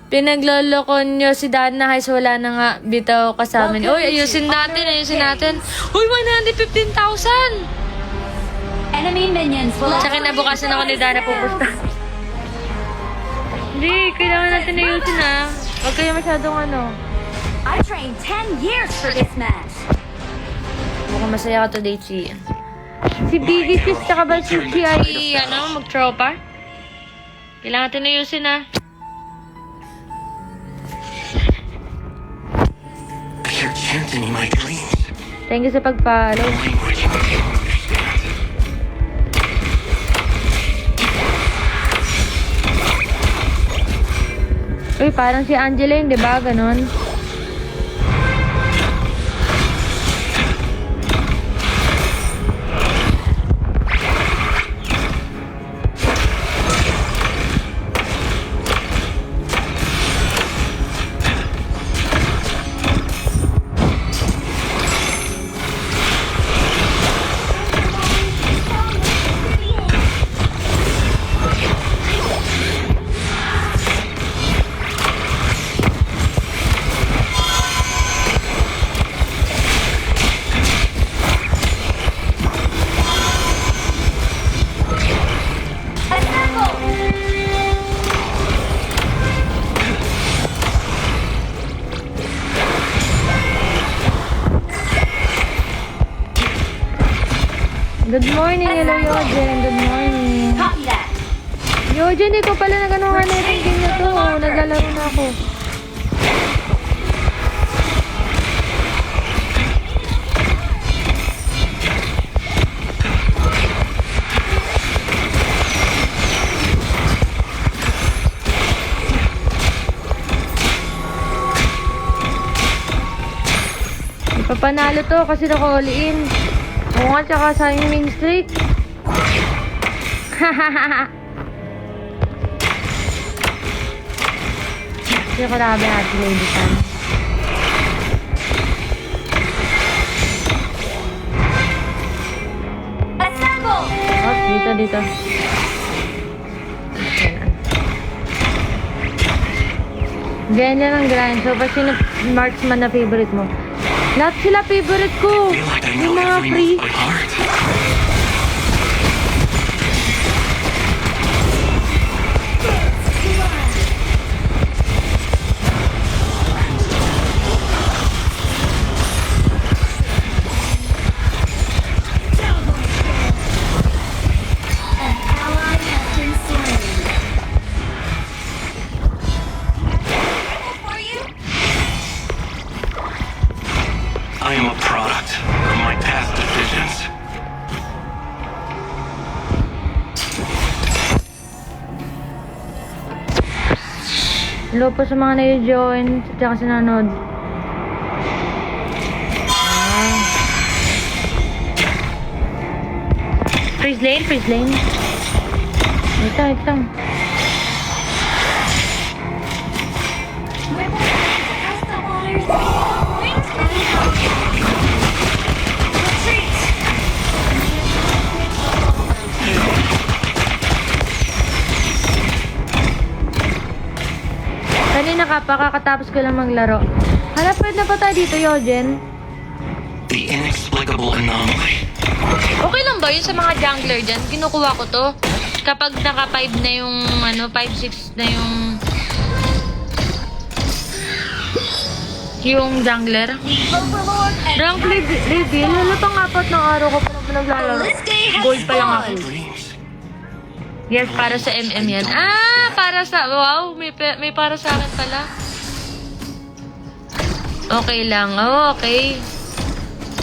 Pinagloloko nyo si Dana Heiss. Wala na nga. Bitaw kasama niyo. Uy, ayusin natin. Uy, 115,000! Enemy minions will Tsaka nabukasan ako ni Dana pupunta. Hindi, kailangan natin ayusin Huwag kayo masyadong I trained 10 years for this match. Mukhang masaya ka today, Chi. Si Biggie Sis, tsaka ba si Chi ay, mag-tropa? Kailangan natin ayusin I hear chanting in my dreams. Thank you sa pag-follow. Language I can't understand. Uy, parang si Angeline, di ba? Ganon. Good morning, hello Yojen. Good morning. Copy that. Yojen, ikaw pala nag-ano na itong game na to. Naglalaro na ako. Panalo to kasi naka-all in. Oo nga, tsaka sayang main straight. Hindi ko labi natin Lady Sun. Assemble! Oh, dito. Ganyan ang grind. So, pa sino marksman na favorite mo? Lahat sila favorite ko. I feel like I Yung know mga every free. move by heart. An ally has been slain. For you? I am a product of my past decisions. Hello po sa mga na-join at saka sa nanood. Freeze lane. Ito. Retreat! Kanina ka pa, kakatapos ko lang maglaro. Hala, pwede na pa tayo dito, Yojen? The inexplicable anomaly. Okay lang ba yun sa mga jungler dyan? Kinukuha ko to. Kapag naka 5 na yung, 5-6 na yung jungler. Overlord and Rank reveal, halatang 4 ng araw ko pa na pinaglalaro. This day has Gold pa lang ako. Dreams. Yes, para sa MM yan. Ah, para sa, wow, may para sa akin pala. Okay lang, okay.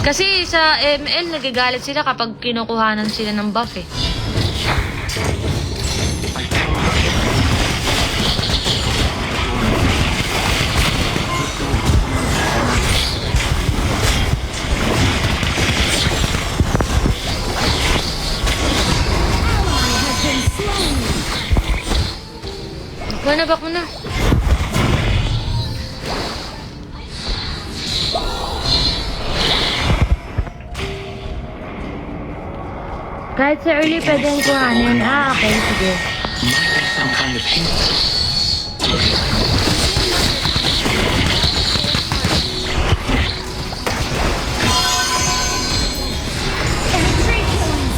Kasi sa ML, nagagalit sila kapag kinukuhanan sila ng buff eh. Back mo na. Kahit sa early pwedeng kuhanin. Ah, okay, sige. Might be some kind of hint.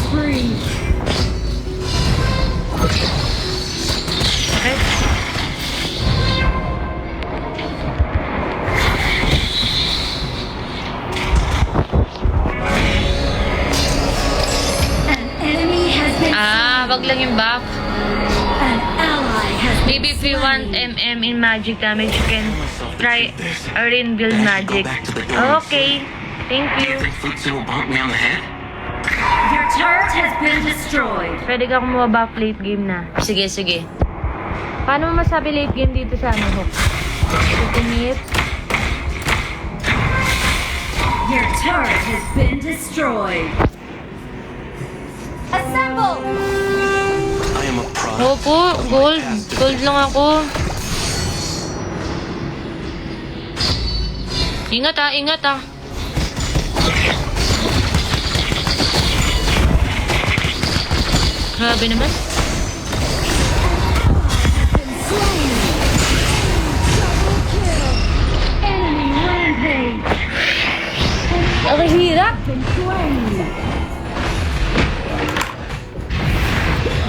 Spree. Okay. An enemy has been Wag lang yung buff. An ally has been Maybe if you want MM in magic damage, you can try Arin build magic. Okay. Thank you. Think Futsu will bonk me on the head? Your turret has been destroyed. Pwede ka kumuha buff late game na. Sige. Paano mo masabi late game dito sa Hook? 15 minutes? Your turret has been destroyed. assemble! I am a product. Opo, gold. Gold lang ako. Ingat ah. Grabe naman. Enemy rampage. Ang hirap. Been slain.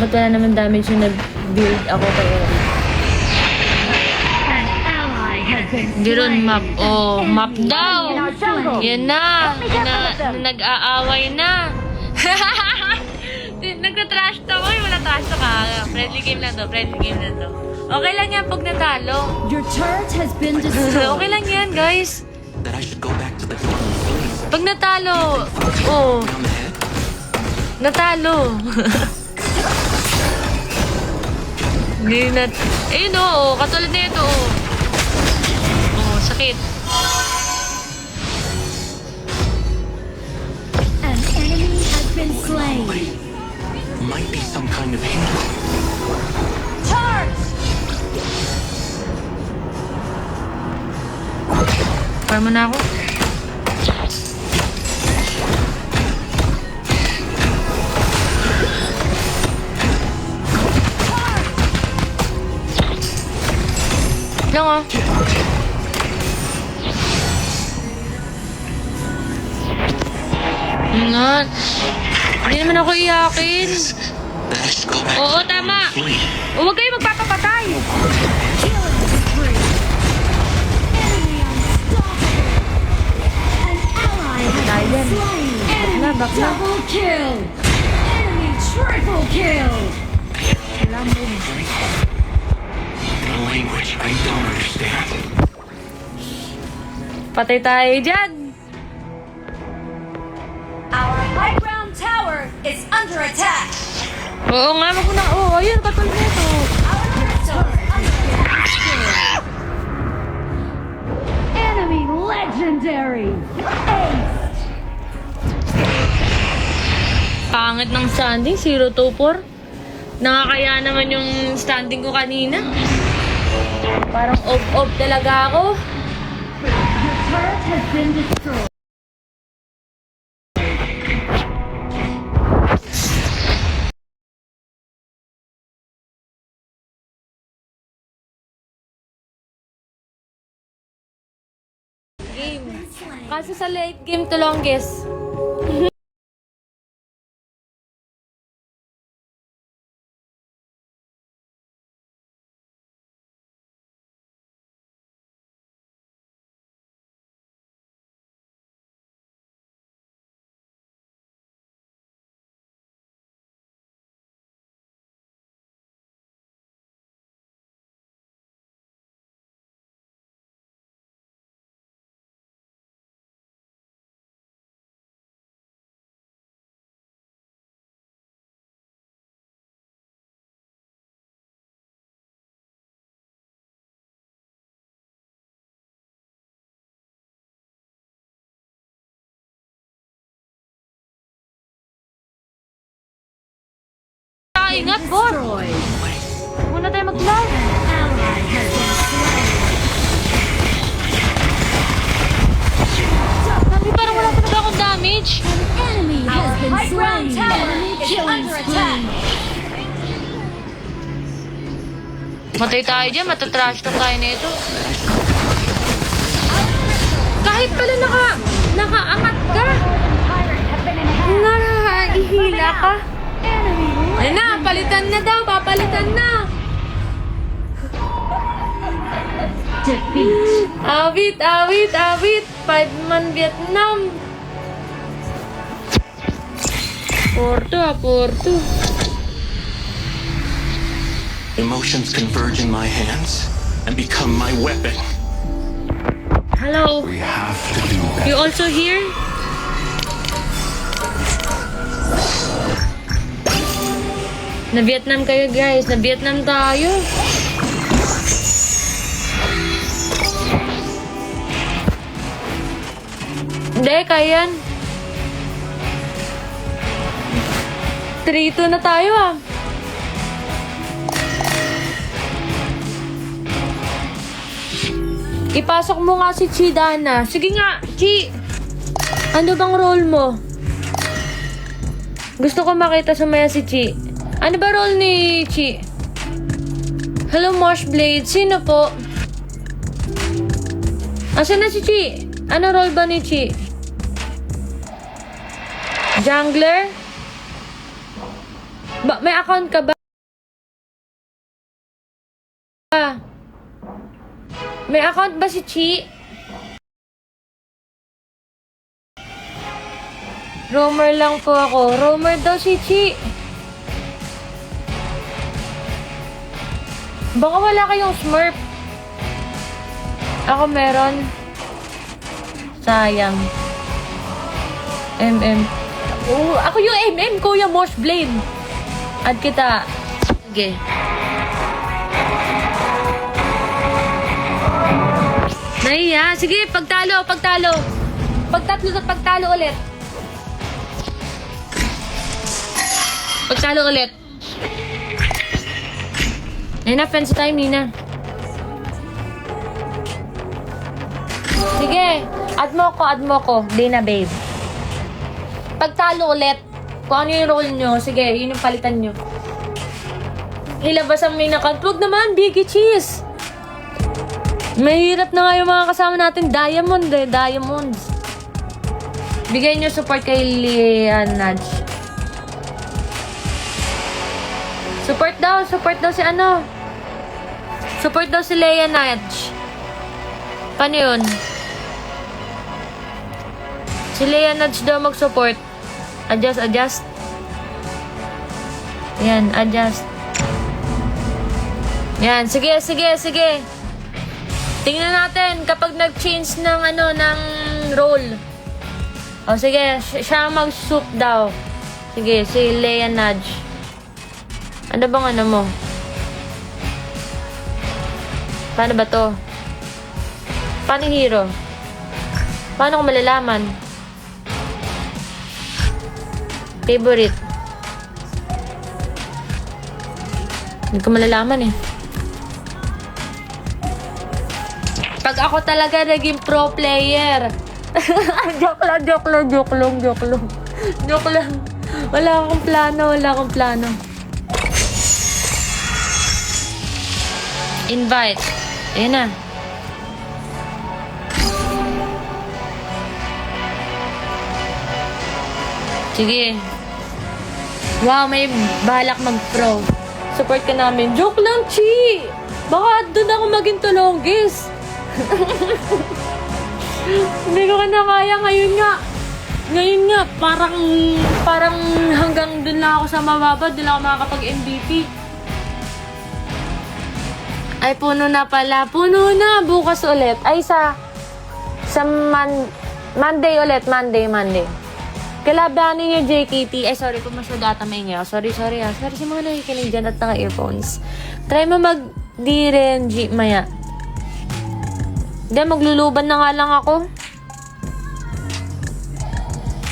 Ba't wala naman damage yung nag-build ako kaya? An ally has been Hindi ron map. Oh, map daw. slain. Yan na. Nag-aaway na. Nagka-trash talk. Uy, wala trash talk ha. Friendly game lang to. Okay lang yan pag natalo. Your turret has been destroyed. Okay lang yan, guys. That I should go back to the dorm and sleep. Pag natalo. Oh, On the head? natalo. Hindi na... Ayun oh, katulad na ito oh. Oh, sakit. been slain. Might be some kind of hindrance. Charge! Para mo na ako. Lang ah. Ingat. Hindi naman ako iyakin. Then I should go back Oo, to the tama. sleep. Huwag kayo magpapapatay. Killing spree. Enemy unstoppable. An ally has been slain. Enemy Back na. double kill. Enemy triple kill. In a language I don't understand. Patay tayo dyan. Our high ground tower is under attack! Oo nga, wag mo na. Oo, ayun, katulad nito. Our turret is under attack! Enemy legendary. Ace. Pangit ng standing, 0-2-4. Nakakaya naman yung standing ko kanina. Parang off-off talaga ako. Your turret has been destroyed. Game. Kaso sa late game to longest. Ingat, bot! Destroyed. Muna tayo mag-live. Ally has been slain. Sabi parang wala pa na ba akong damage? Enemy has Our been high ground slain. tower Enemy is killing under attack! spree. Matay tayo dyan, matatrash talk tayo nito. Kahit pala nakaangat ka. Ihila ka. Enemy Ayun na, palitan na daw, papalitan na. defeat. Awit, awit, awit. 5-man Vietnam. 4-2. Emotions converge in my hands and become my weapon. Hello. We have to do that. You also here? Na Vietnam kayo guys, na Vietnam tayo. Hindi, kaya yan. 3-2 na tayo ah. Ipasok mo nga si Chi, Dana. Sige nga, Chi. Ano bang role mo? Gusto ko makita sumaya si Chi. Ano ba role ni Chi? Hello, Marshblade. Sino po? Asan na si Chi? Ano role ba ni Chi? Jungler? May account ka ba? May account ba si Chi? Roamer lang po ako. Roamer daw si Chi. Baka wala kayong Smurf. Ako meron. Sayang. MM. Oh, ako yung MM, Kuya Moshblade. Add kita. Sige. Nahiya. Sige, pagtalo. Pagtatlo at pagtalo ulit. Pagtalo ulit. Nina, fence time, Nina. Sige, add mo ko. Dina, babe. Pagtalo ulit, kung ano yung role nyo, sige, yun yung palitan nyo. Ilabas ang main account. Huwag naman, Biggie Cheese. Mahirap na nga yung mga kasama natin. Diamonds. Bigay nyo support kay Leonage. Support daw si ano. Support daw si Leonage. Paano yun? Si Leonage daw mag-support. Adjust. Yan, adjust. Yan, sige. Tingnan natin kapag nag-change ng ng role. O sige, siya mag-soup daw. Sige, si Leonage. Ano bang mo? Paano ba to? Paano yung hero? Paano ko malalaman? Favorite. Hindi ko malalaman eh. Pag ako talaga naging pro player. Joke lang. Wala akong plano. Invite. Ayan na. Sige. Wow, may balak mag-pro. Support ka namin. Joke lang, Chi! Baka doon ako maging tulonggis. Hindi ko na kaya ngayon nga. Parang hanggang doon lang ako sa mababa. Doon lang ako makakapag-MVP. Ay, puno na pala. Puno na. Bukas ulit. Ay, sa Monday ulit. Monday. Kalabanin yung JKT. Ay, sorry kung masyado ata maingay ako. Sorry. Sorry sa mga nakikinig dyan at naka-earphones. Try mo mag-DRNG maya. Hindi, magluluban na nga lang ako.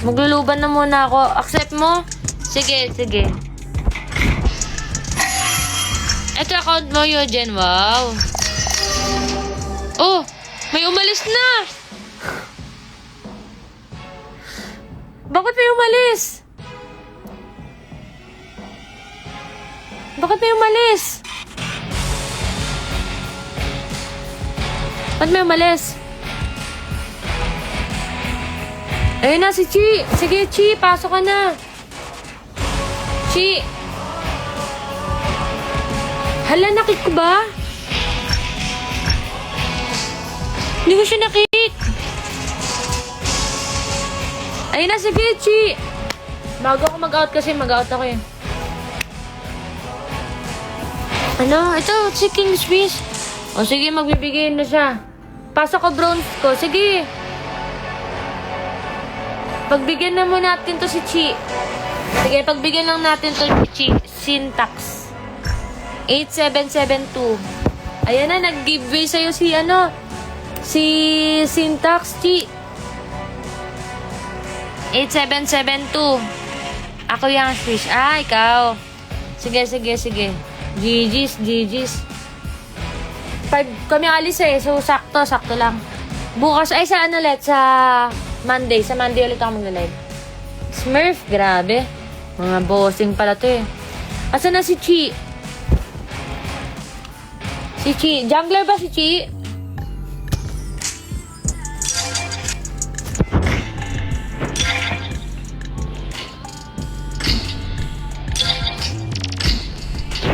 Magluluban na muna ako. Accept mo? Sige. Ito account mo, Eugen. Wow. Oh, may umalis na. Bakit may umalis? Ba't may umalis? Ayun na si Chi. Sige, Chi. Pasok ka na. Chi. Hala, nakik ko ba? Hindi ko siya nakik. Ayun na, sige, Chi. Bago ako mag-out kasi mag-out ako eh. Ito, si King Swiss. O sige, magbibigay na siya. Pasok ko bronze ko. Sige. Pagbigyan na muna natin to si Chi. Sige, pagbigyan lang natin to si Chi. Syntax. 8772. Ayan na, nag-giveaway sa'yo si Syntax, Chi. 8772. Ako yung fish. Ikaw. Sige. GG's. 5 kami alis eh. So, sakto lang. Bukas, ay sa ulit? Sa Monday. Sa Monday ulit ako mag-live. Smurf, grabe. Mga bossing pala to eh. Asa na si Chi? Jungler ba si Chi?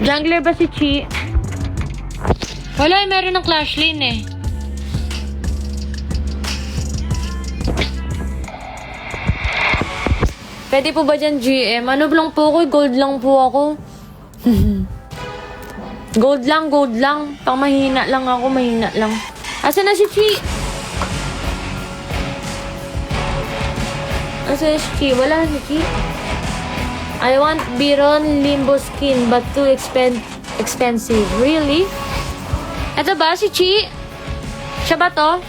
Jungler ba si Chi? Wala eh, meron ng Clash Lane eh. Pwede po ba dyan GM? Ano lang po ako? Gold lang po ako. Gold lang. Pang mahina lang ako, mahina lang. Asa na si Chi? Asa na si Chi? Wala na si Chi. I want Biron Limbo skin but too expensive. Really? Ito ba si Chi? Siya ba to?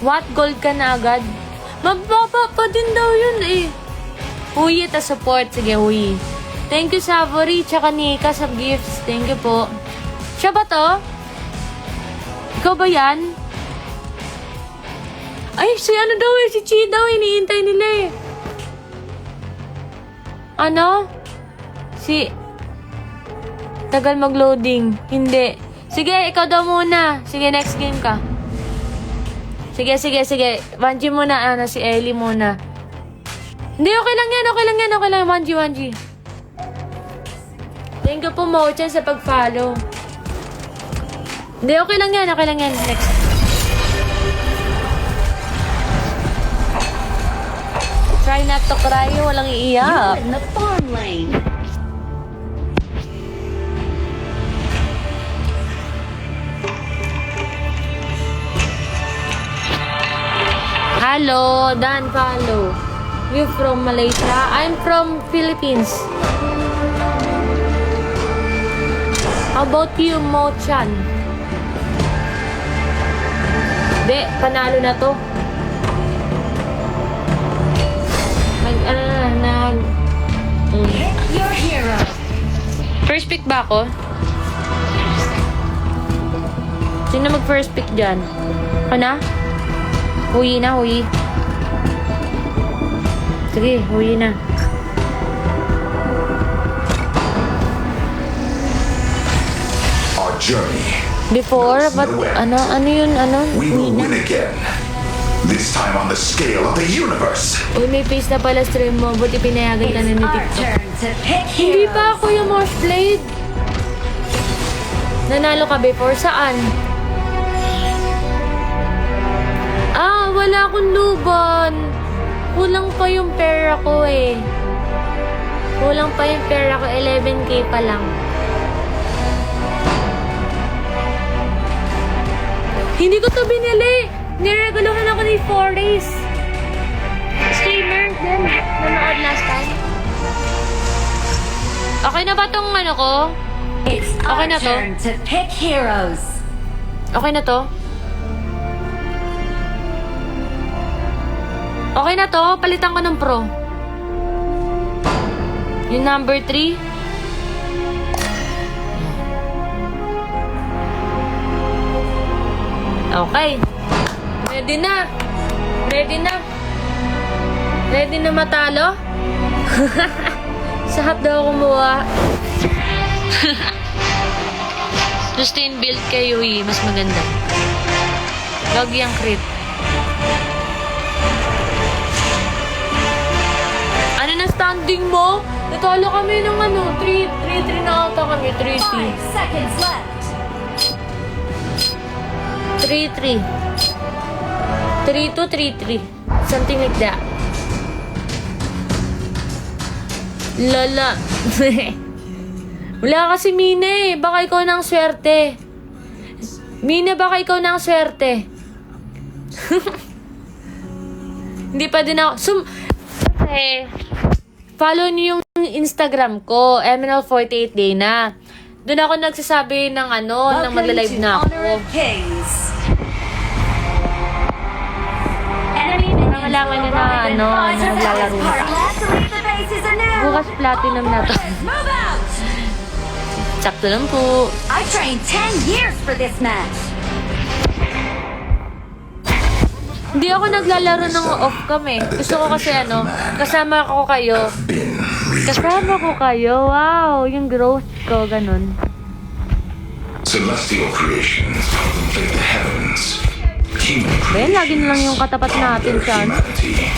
What? Gold ka na agad? Mababa pa din daw yun eh. Huyi ta support. Sige, Huyi. Thank you, Savory, tsaka Nika sa gifts. Thank you po. Siya ba to? Ikaw ba yan? Ay, si ano daw eh, si Chi daw, iniintay nila eh. Ano? Si... Tagal mag-loading. Hindi. Sige, ikaw daw muna. Sige, next game ka. Sige. Wanji muna, si Ellie muna. Hindi, okay lang yan. Wanji. Thank you po, Mochan, sa pag-follow. Hindi, okay lang yan. Next. Try not to cry, walang You're iiyak. in the farm lane. Hello, Dan follow. You from Malaysia? I'm from Philippines. How about you, Mo-chan? Di, panalo na to. Hit your hero. First pick ba ako? Sino mag-first pick dyan? Ako na? Huyi na. Sige, huyi na. Our journey. Before, but ano yun, We huyi will na. win again. This time on the scale of the universe. Uy, may face na pala stream mo. Buti pinayagan ka na ni It's our TikTok. turn to pick Hindi heroes. pa ako yung most played. Nanalo ka before? Saan? Wala akong luban. Kulang pa yung pera ko eh. Kulang pa yung pera ko. 11k pa lang. Hindi ko to binili. Nireguluhan ako ni 4 days. Streamer din. Nanood last time. Okay na ba tong ano ko? It's Okay our na to? turn to pick heroes. Okay na to? Okay na to? Palitan ko ng pro. Yung number 3. Okay. Ready na. Ready na matalo? Sa hap daw kumuha. Sustain build kayo mas maganda. Lagi ang crit. Ano na standing mo? Natalo kami ng 3-3 na ata kami. 3-3. 5 seconds left. 3-3. 3-2, 3-3. Something like that. Lala. Wala kasi Mina eh. Baka ikaw nang swerte. Mina, baka ikaw nang swerte. Hindi pa din ako. Kasi, follow niyo yung Instagram ko. MNL48 day na. Doon ako nagsasabi ng ng magla-live na ako. Honor of Kings. Malaman niyo na na maglalaro na tayo. Bukas platinum na to. Move out! Sakto lang po. I trained 10 years for this match. Hindi ako naglalaro ng off-cam eh. Gusto ko kasi kasama ko kayo. Been Kasama ko kayo. Wow, yung growth ko, ganun. celestial creations contemplate the heavens. Human Ben, lagi na lang yung katapat natin their sa humanity.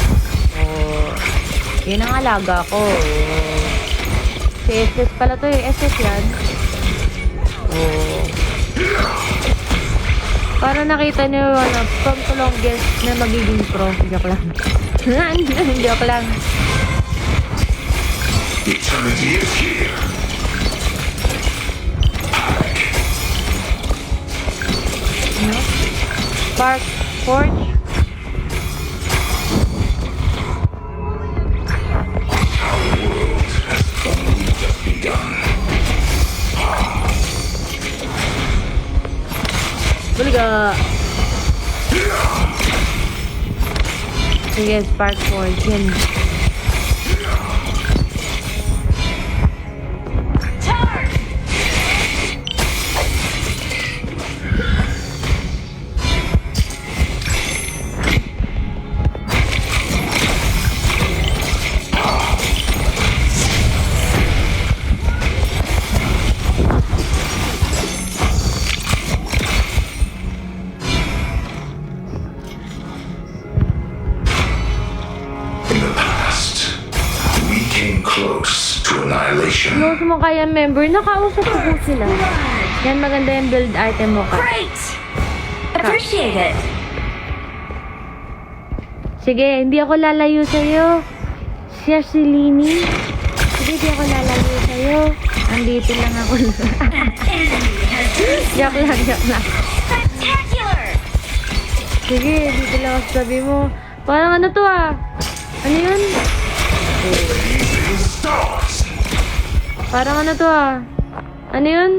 Yun ang alaga ko. Si SS pala to eh. SS yan. Para nakita niyo from the longest na magiging pro. Joke lang. Joke lang. Eternity is here. Spark Forge. Only just begun. Buliga. Sige, Spark Forge. Yan. past, we came close to annihilation. Yung sumakaya member, nakausap ko po sila. Yan, maganda yung build item mo ka. Great! Appreciate it. Sige, hindi ako lalayo sa'yo. Siya si Lini. Sige, hindi ako lalayo sa'yo. Andito lang ako. An enemy has been Joke lang, joke lang. spectacular! Sige, dito lang ako sa tabi mo. Parang ano to ah? Ano yun? Blazing stars. Parang ano to ah? Ano yun?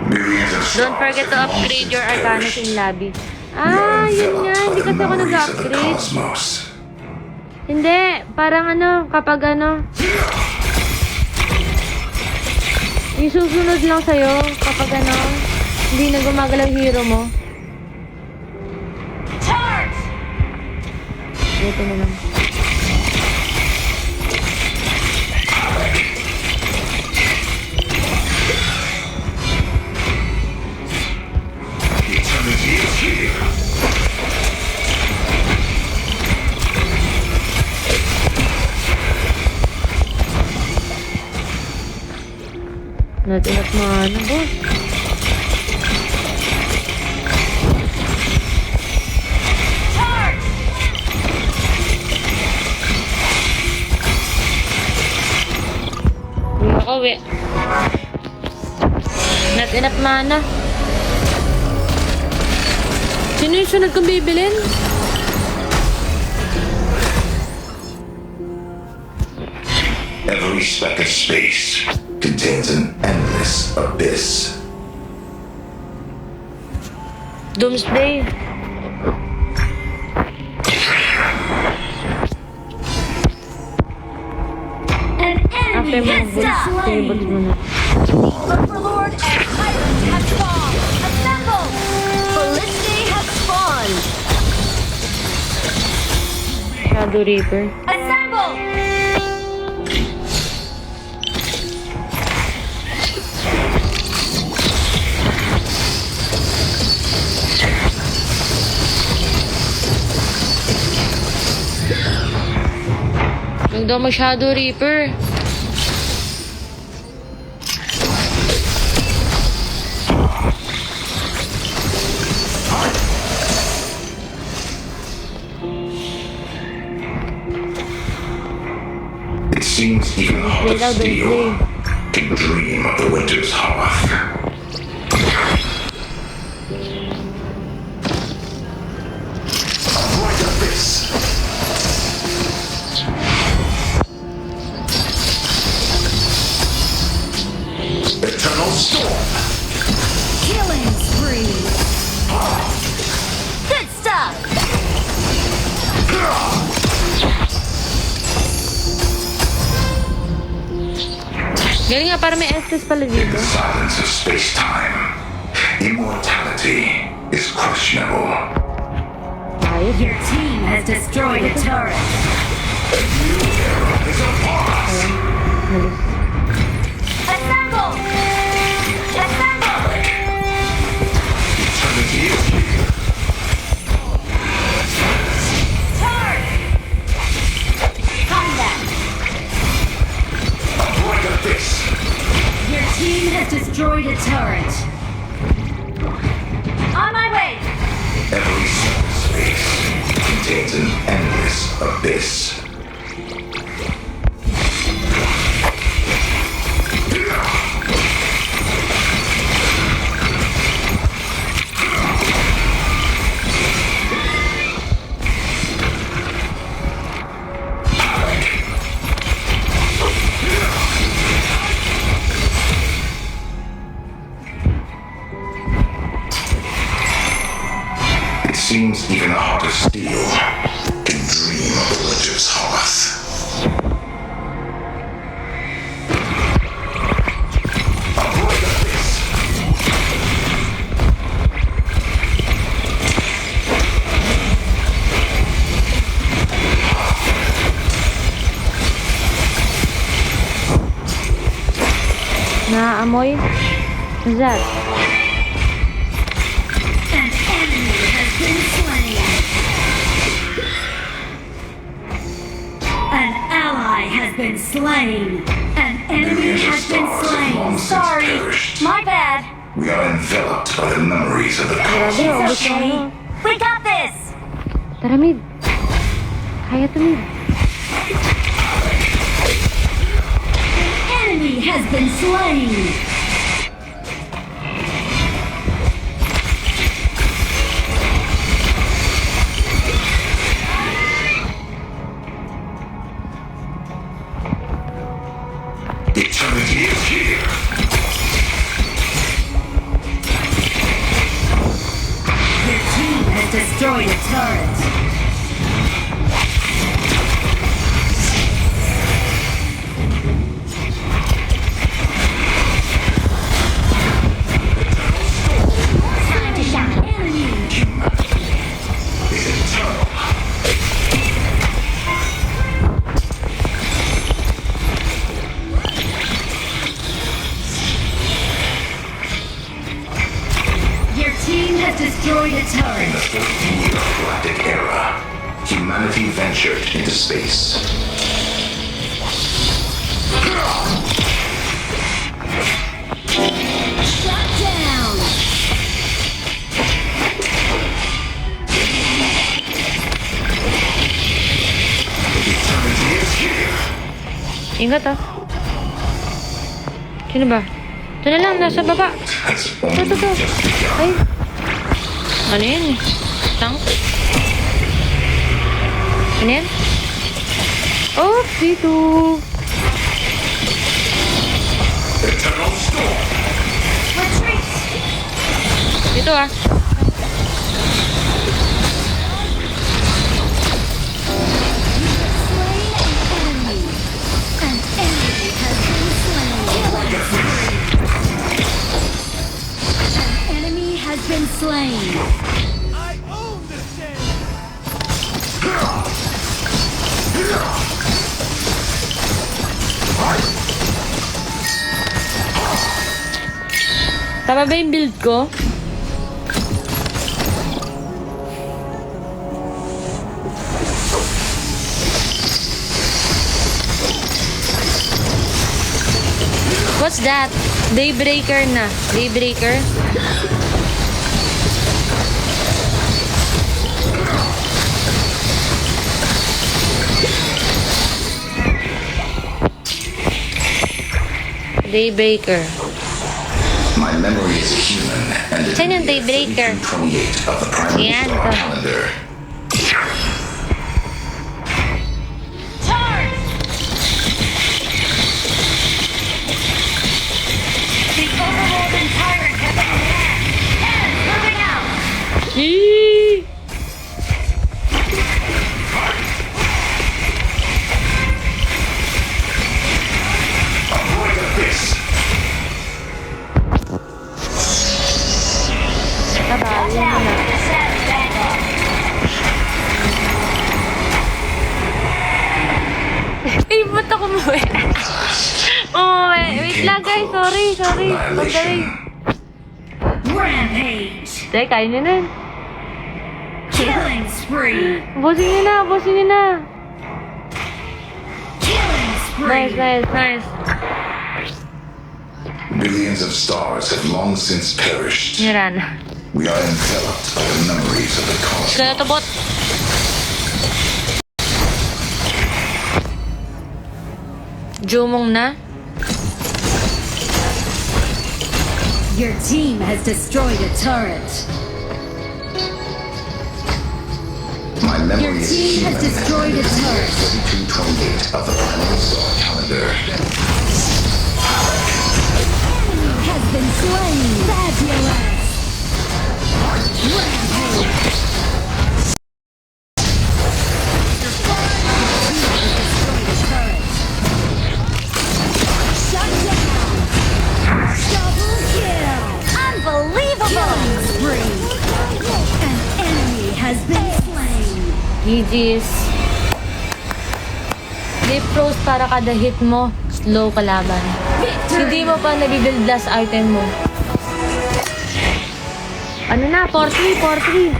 Millions of stars Don't forget to have long upgrade since your Arcanus perished. in lobby. We are Ah, yun nga. enveloped Hindi by the kasi ako memories of the nag-upgrade. cosmos. Hindi. Parang ano, kapag ano. Yung susunod lang sa'yo, kapag ano, hindi na gumagalaw hero mo. Charge! Dito na lang. Eternity is here. Not enough mana, boss. Charge! Uwi ako, uwi. Not enough mana. Sino yung sunod kong bibilin? Every speck of space contains an endless abyss. Doomsday. An After enemy mo, has been slain! tables mo na. Overlord and Tyrant have spawned! Assemble! Balliste has spawned! Shadow Reaper. Assemble! Huwag daw mo Shadow Reaper. It seems even heart Wait, I'll of do steel it. can dream of the winter's hearth. Avoid abyss. Eternal storm. Killing spree! Good stuff! Galing nga, para may Estes pala In dito. the silence of space-time, immortality is questionable. Ayos. Your team has destroyed a turret. Is upon us. Assemble! Assemble! Eternity is here. Charge! Combat! Avoid abyss. Your team has destroyed a turret. On my way! Every single space contains an endless abyss. It seems even a heart of steel can dream of the winter's hearth. Avoid abyss. Naaamoy? What's that? An enemy has been slain. been slain. An enemy Billions of has been stars have long slain. since Sorry. perished. My bad. We are enveloped by the memories of the Grabe, cosmos. ubos na Okay. ano. We got this. Tara, mid. Kaya to, mid. Enemy has been slain. Eternity is here. Your team has destroyed a turret. Time to shine. Enemy Is eternal. Your team has destroyed a In turret. the 14th galactic era, humanity ventured into space. Shut down. Eternity is here. Ingat ah. Sino ba? Ito na lang, nasa baba. Has Ito, only ito, ito. just begun. Ay. Ano yun eh? Tank? Ano yan? Oh, dito. Eternal storm. Retreat. Dito ah. An enemy has been slain. An enemy has been slain. Tama ba yung build ko? What's that? Daybreaker na. Daybreaker? Daybreaker. My memory is human and it Saan yung Daybreaker? 28 of the primary Yan, star ito. calendar. Charge. The overworld tyrant has been attacked. Cannons moving out. Eee! Avoid abyss. Tabawi mo na. The Savage Vanguard. Ay, ba't ako umuwi? Umuwi. Wait lang guys, sorry. Pagdaling. Annihilation. Rampage. Teka, kain nyo na yun. Killing spree. Bossing nyo na, bossing nyo na. Killing spree. Nice, nice, nice. Billions of stars have long since perished. Niran. We are enveloped by the memories of the cosmos. Kaya to bot. Jumong na. Your team has destroyed a turret. My memory Your is team has human destroyed and a it is turret. 3228 of the primary star calendar. Has been slain. Fabulous. Rampage. Shut down. Double kill. Unbelievable. Killing spree. An enemy has been slain. GG's. Deep Rose para kada hit mo, slow kalaban. Hindi mo pa nabibuild last item mo. Ano na? 4-3, 4-3.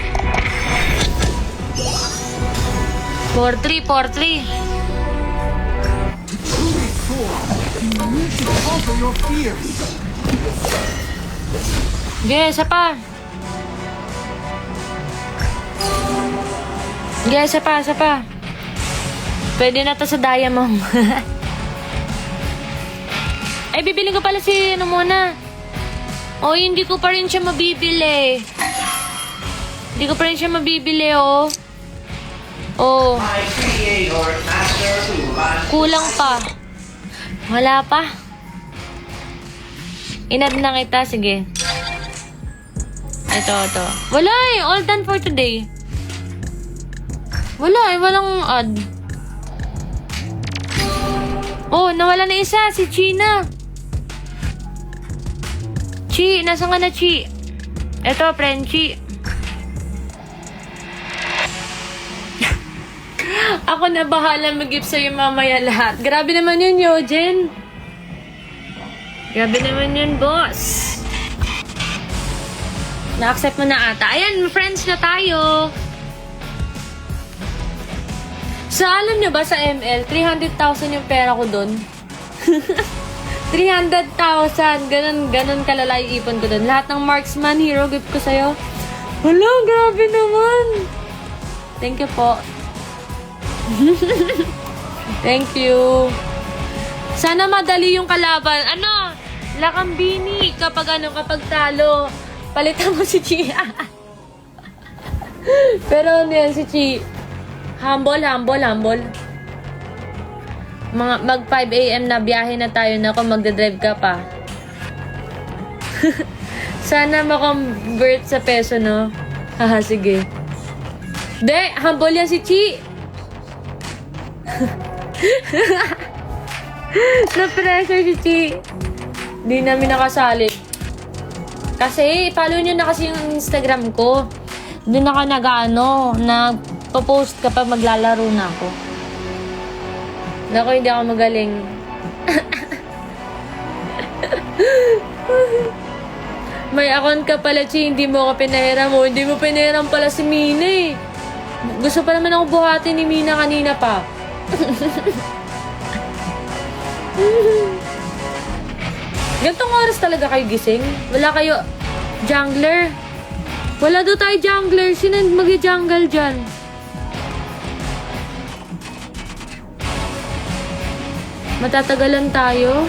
4-3, 4-3. You should conquer your fears. Sige, isa pa. Sige, isa pa. Pwede na to sa diamond. Ay, bibili ko pala si ano muna. Oh, hindi ko pa rin siya mabibili. Hindi ko pa rin siya mabibili, oh. Oh. Kulang pa. Wala pa. Inad na kita, sige. Ito. Wala eh, all done for today. Wala eh, walang ad. Oh, nawala na isa, si China. Chi, nasa ka na, Chi? Ito, Frenchie. Ako na bahala mag-gift sa'yo mamaya lahat. Grabe naman yun, Yojen. Grabe naman yun, boss. Na-accept mo na ata. Ayan, friends na tayo. So, alam nyo ba sa ML, 300,000 yung pera ko dun? 300,000. Ganon kalala yung ipon ko dun. Lahat ng marksman, hero gift ko sa'yo. Wala, grabe naman. Thank you po. Thank you. Sana madali yung kalaban. Ano? Lakambini kapag talo. Palitan mo si Chi. Pero ano yan si Chi? Humble. Mag 5 AM na biyahe na tayo na kung magdadrive ka pa. Sana makonvert sa peso, no? Haha, sige. De, humble yan si Chi. Na-pressure si Chi. Di namin nakasali. Kasi, follow nyo na kasi yung Instagram ko. Doon ako nagpo-post kapag maglalaro na ako. Naku, hindi ako magaling. May account ka pala, Chi. Hindi mo ako pinahiram mo. Hindi mo pinahiram pala si Mina eh. Gusto pa naman ako buhatin ni Mina kanina pa. Gantong oras talaga kayo gising? Wala kayo jungler? Wala daw tayo jungler. Sino mag-jungle dyan? Matatagalan tayo?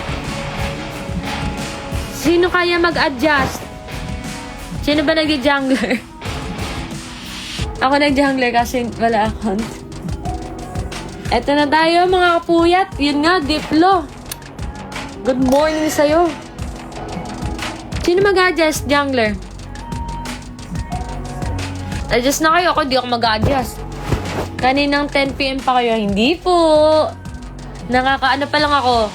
Sino kaya mag-adjust? Sino ba nag-jungler? Ako nag-jungler kasi wala account. Eto na tayo mga kapuyat. Yun nga, Diplo. Good morning sa'yo. Sino mag-adjust, jungler? Adjust na kayo. Ako, di ako mag-adjust. Kaninang 10 PM pa kayo. Hindi po. Nakakaano pa lang ako.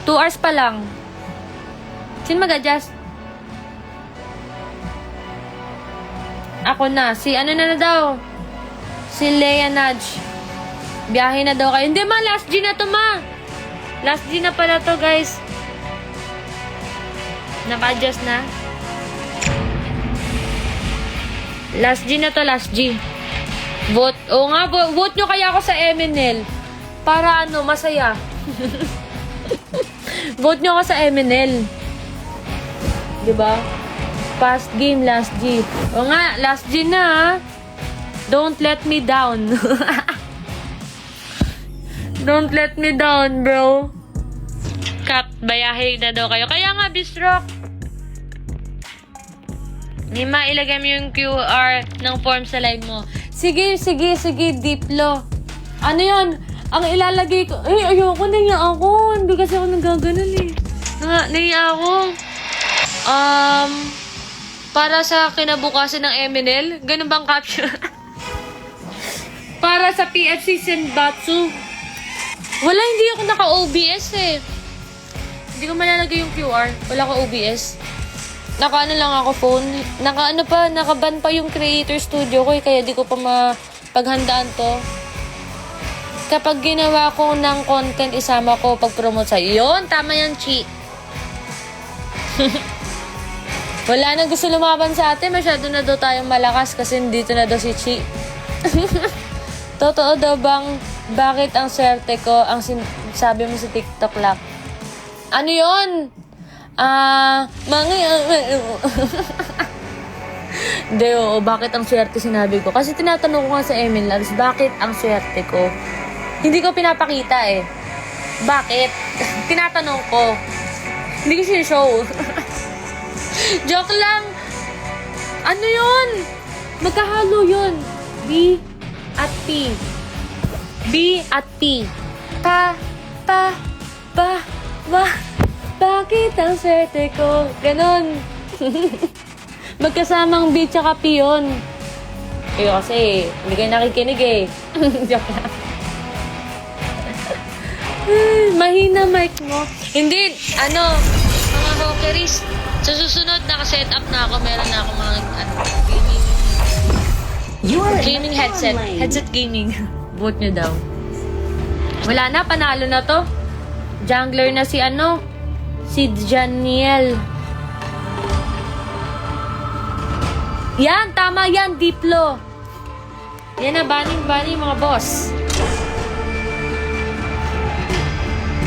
2 hours pa lang. Sino mag-adjust? Ako na. Si ano na daw? Si Leia Nudge. Biyahe na daw kayo. Hindi ma, last G na to ma. Last G na pala to guys. Naka-adjust na. Last G na to, last G. Vote. Oo nga, vote nyo kaya ako sa MNL. Para ano, masaya. Vote nyo ako sa MNL. Diba? Past game, last G. O nga, last G na ha. Don't let me down. Don't let me down, bro. Kat, bayahe na daw kayo. Kaya nga, Bisrock. Nima, ilagay mo yung QR ng form sa live mo. Sige, Diplo. Ano yun? Ang ilalagay ko... Eh, ayoko, naiya ako. Hindi kasi ako nagaganon eh. Naiya ako. Para sa kinabukasan ng MNL? Ganun bang caption? Para sa PFC Senbatsu. Wala, hindi ako naka-OBS eh. Hindi ko malalagay yung QR. Wala ko OBS. Naka-ano lang ako phone. Naka-ban pa yung Creator Studio ko eh, kaya di ko pa mapaghandaan to. Kapag ginawa ko ng content, isama ko pag-promote sa yun. Tama yan, Chi. Wala nang gusto lumaban sa atin. Masyado na daw tayong malakas kasi dito na daw si Chi. Totoo daw bang Bakit ang swerte ko? Sabi mo sa TikTok lang. Ano yun? Hindi, oo. Bakit ang swerte sinabi ko? Kasi tinatanong ko nga sa Emil Labs, bakit ang swerte ko? Hindi ko pinapakita eh. Bakit? Tinatanong ko. Hindi ko sinishow. Joke lang. Ano yun? Magkahalo yun. B at P. B at P. Bakit ang swerte ko? Ganon. Magkasamang B tsaka P yun. Kasi, hindi kayo nakikinig eh. Joke lang. Mahina mic mo. Hindi, mga hawkeries. Sa susunod, naka-set up na ako. Meron na ako mga, gaming headset. Headset gaming. Vote nyo daw. Wala na, panalo na to. Jungler na si si Janiel. Yan, tama yan, Diplo. Yan na, banning mga boss.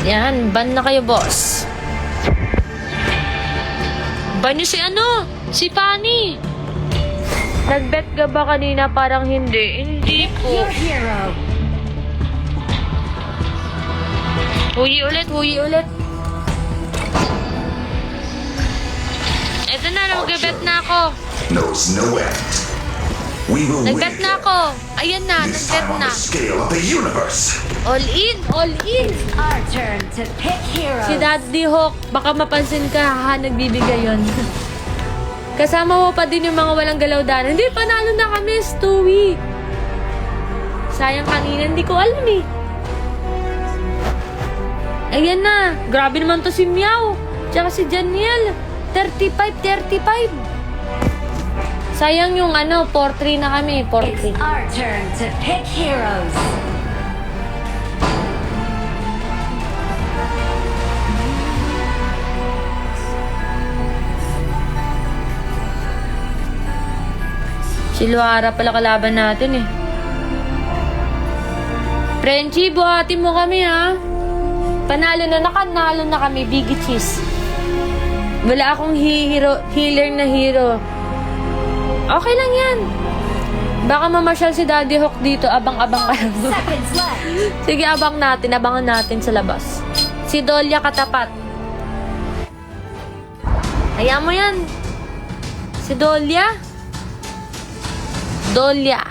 Yan, ban na kayo, boss. Ban nyo si Fanny. Nag-bet ka ba kanina? Parang hindi. Hindi po. Your hero. Huyi ulit. Eto na, mag-bet na ako. Knows no end. We will win Nag-bet na again. ako. Ayan na, This nag-bet time on na. the scale of the universe. All in. Our turn to pick heroes. Si Daddy Hawk, baka mapansin ka, nagbibigay yun. Kasama mo pa din yung mga walang galaw daan. Hindi, panalo na kami, Stewie. Sayang kanina, hindi ko alam eh. Ayan na, grabe naman to si Meow. Tsaka si Janiel. 35. Sayang yung 4-3 na kami, 4-3. It's our turn to pick heroes. Si Luara pala kalaban natin eh. Frenchie, buhatin mo kami ha. Panalo na, nakanalo na kami, Biggie Cheese. Wala akong healer na hero. Okay lang yan. Baka mamasyal si Daddy Hawk dito, abang-abang ka lang. Seconds left. Sige, abangan natin sa labas. Si Dolia katapat. Hayaan mo yan. Si Dolia. Dolia.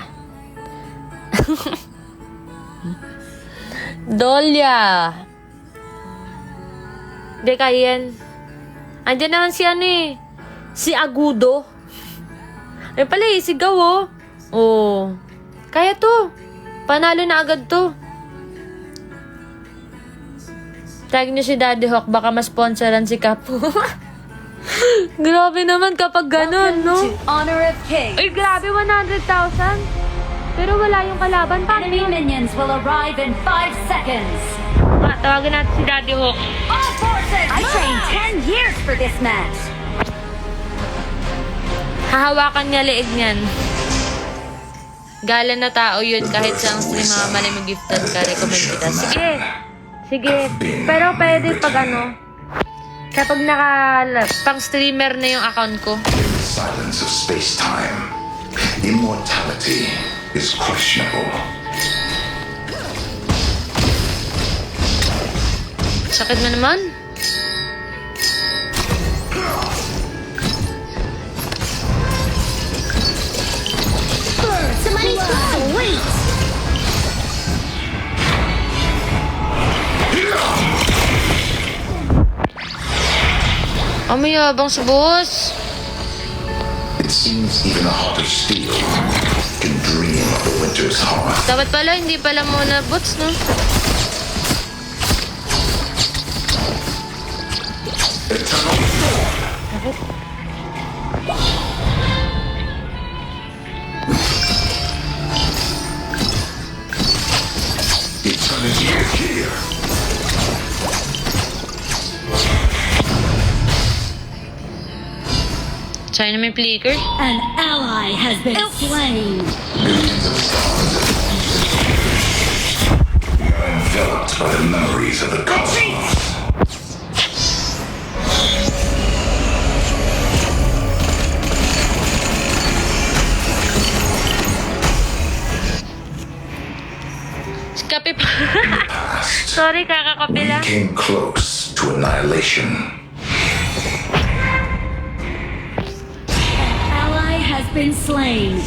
Hindi kaya yan. Andiyan naman si Agudo. Ay pala sigaw oh. Oh. Kaya to. Panalo na agad to. Tag niyo si Daddy Hawk, baka ma-sponsoran si Kapo. Grabe naman kapag ganun, no? To Honor of Kings. Ay, grabe, 100,000. Pero wala yung kalaban. Paano Enemy yun? minions will arrive in 5 seconds. Tawagan natin si Daddy Hawk. All forces, I trained 10 years for this match. Hahawakan niya leeg niyan. Gala na tao yun kahit sa ang stream mga mali mo gifted ka, recommend kita. Sige. Pero pwede pag kapag pang streamer na yung account ko. Silence of space-time. Immortality is questionable. Sakit mo naman. Somebody's wait. Mayabang sa boss. It seems even a heart of steel can dream of the winter's hearth. Dapat pala, hindi pala muna bots, no? Eternal storm. Eternity is here. China may flicker. An ally has been slain. Millions of stars. by the memories of the cosmos. Kape pa. Sorry, kakakape lang. Came close to annihilation. Ally has been slain.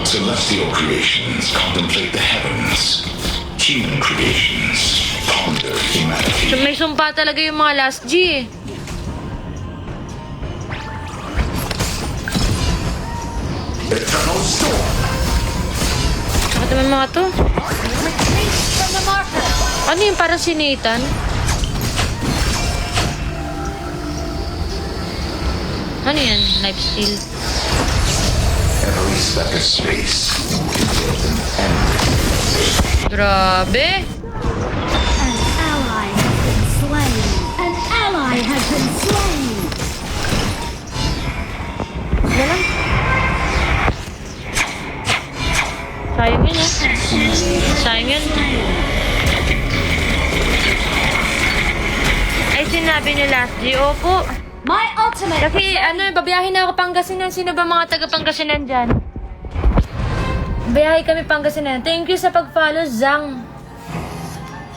Celestial creations contemplate the heavens. Human creations ponder humanity. May sumpa talaga yung mga last G eh. Eternal storm. Bakit naman mga to? Retreat from the marker. Ano yung parang si Nathan? Ano yan? Lifesteal. Every speck of space is an end. Grabe! An ally has been slain. An ally has been slain. Ano lang? Sayang yun ah. Sayang yun. Ay, sinabi niyo last G. Opo. My ultimate. Kasi babiyahin na ako Pangasinan. Sino ba mga taga Pangasinan dyan? Biyahe kami Pangasinan. Thank you sa pag-follow, Zang.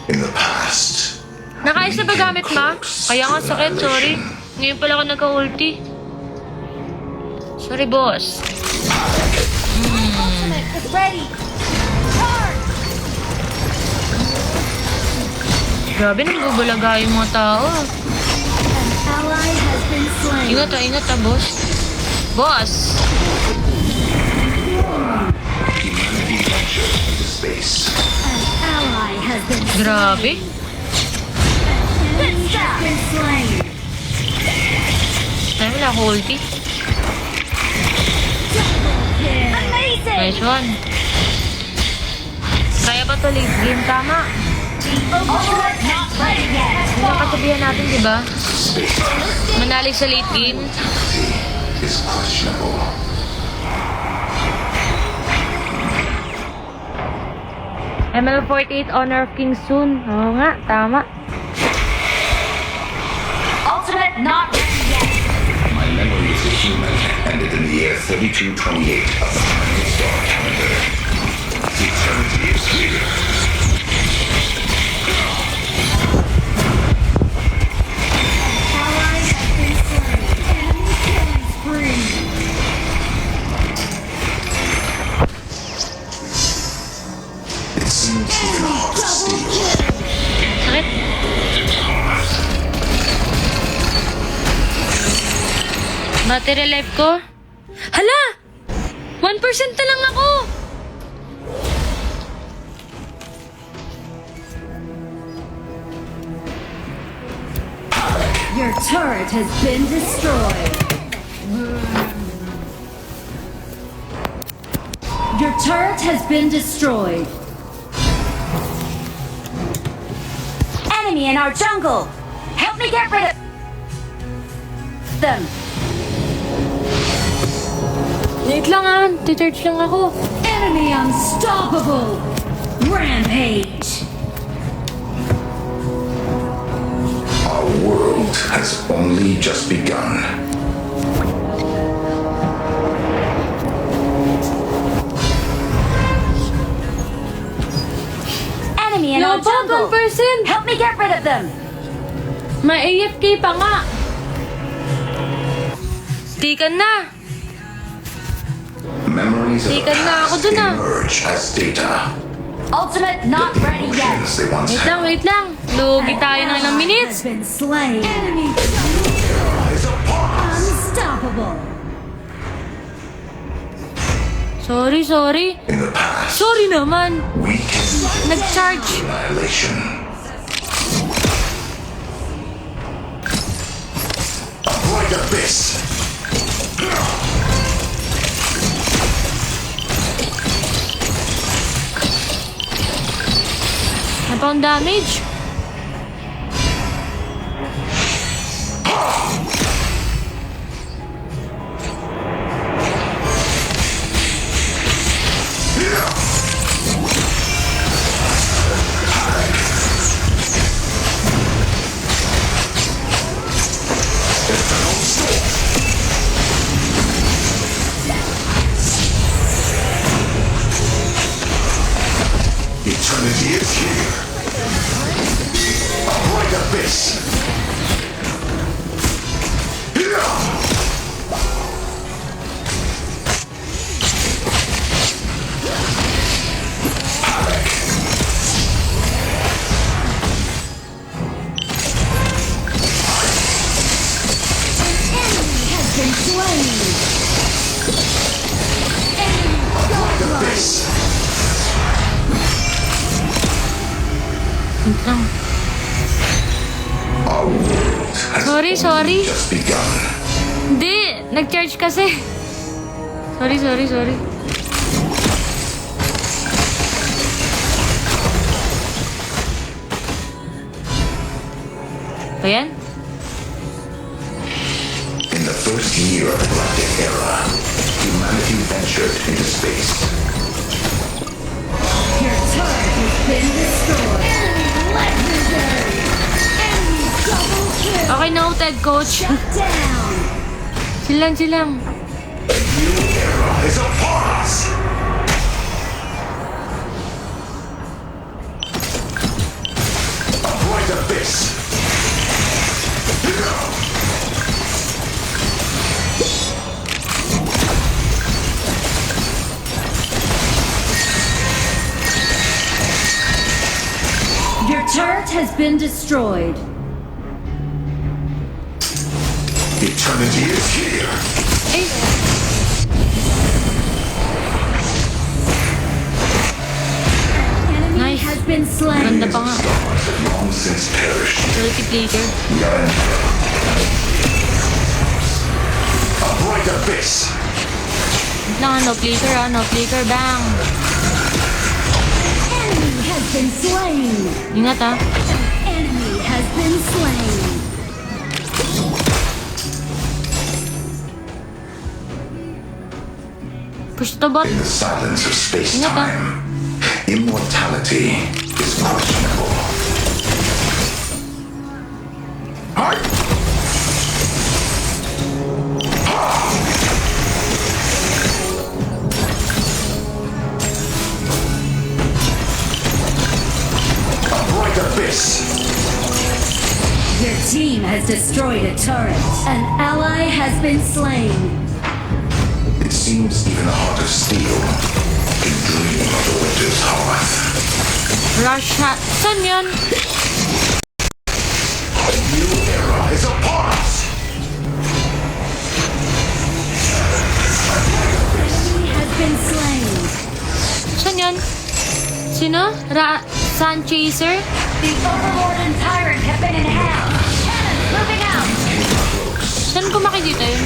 In the past, Nakaayos na ba gamit, ma? Kaya nga sakit, sorry. Ngayon pala ako nagka-ulti. Sorry, boss. Ultimate is ready. Charge. Grabe, nagbubulaga yung mga tao. An ally has been slain. Ingat boss. Boss! humanity ventured into space. An ally has been slain. Grabe. Enemy has been slain. Ay, wala ako ulti. Amazing. Nice one. Kaya ba to late game? Tama. Ultimate not ready yet. Yun ang kasabihan natin, di ba? Space Manalig sa late game. is questionable. ML48 Honor of King soon. Oo nga, tama. Ultimate not ready yet. My memory as a human ended in the year 3228 of the Chinese star calendar. Eternity is here. Ally has been slain. Enemy killing spree. It seems even hot steel. Sakit. Battery life ko? Hala! 1% na lang ako! Your turret has been destroyed. Your turret has been destroyed. Enemy in our jungle. Help me get rid of them. Wait lang ah, ti-charge lang ako. Enemy unstoppable. Rampage. Our world has only just begun. Enemy in our Laban, jungle. 1%! Help me get rid of them. May AFK pa nga. Tikan na. Memories of the Tikan na ako past dun ah. emerge as data. Ultimate not ready yet. Emotions they once had. Wait lang. Lugi tayo ng ilang Ally minutes. has been slain. Enemy unstoppable. Sorry. In the past, Sorry naman. we came Nag-charge. annihilation. A bright abyss. Napound damage. Enemy godlike. This. Wait lang. Our world has Sorry, only sorry. just begun. Hindi! Nag-charge kasi. Sorry. Ayan? In the first year of the Galactic Era, humanity ventured into space. Your turret has been destroyed. Enemy legendary. Enemy double kill. Okay, noted, coach. Shut down. Silang. New era is upon us! A bright abyss! Your turret has been destroyed. Eternity is here! Eh, Enemy Nice. has been slain. ganda pa nga. Stars have long since perished. Multiplayer. We are enveloped. A bright abyss! No flicker, bang. Enemy has been slain. Ingat ah. Enemy has been slain. Push the bot. In the silence of space-time, immortality is questionable. Hi! A bright abyss! Your team has destroyed a turret. An ally has been slain. It seems even the heart of steel can dream of the winter's hearth. Rush shot. Saan yun? A new era is upon us! Enemy has been slain. Saan yun? Sino? Sun Chaser? The Overlord and Tyrant have been in hell. Cannons moving out. Saan ko makikita yun?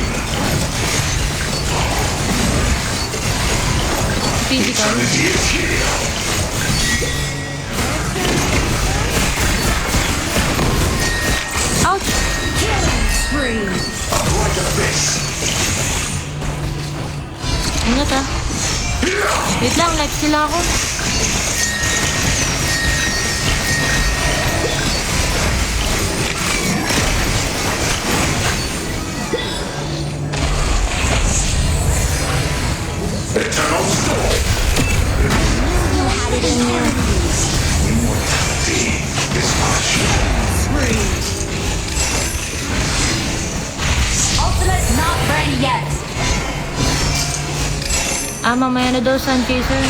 Physical. Eternity is here! Ouch! Killing spree. A bright abyss! Ingat ah. Wait lang, live sila ako. Eternal storm! Immortality is questionable. Ultimate not ready yet. Mamaya na daw, Sun Chaser.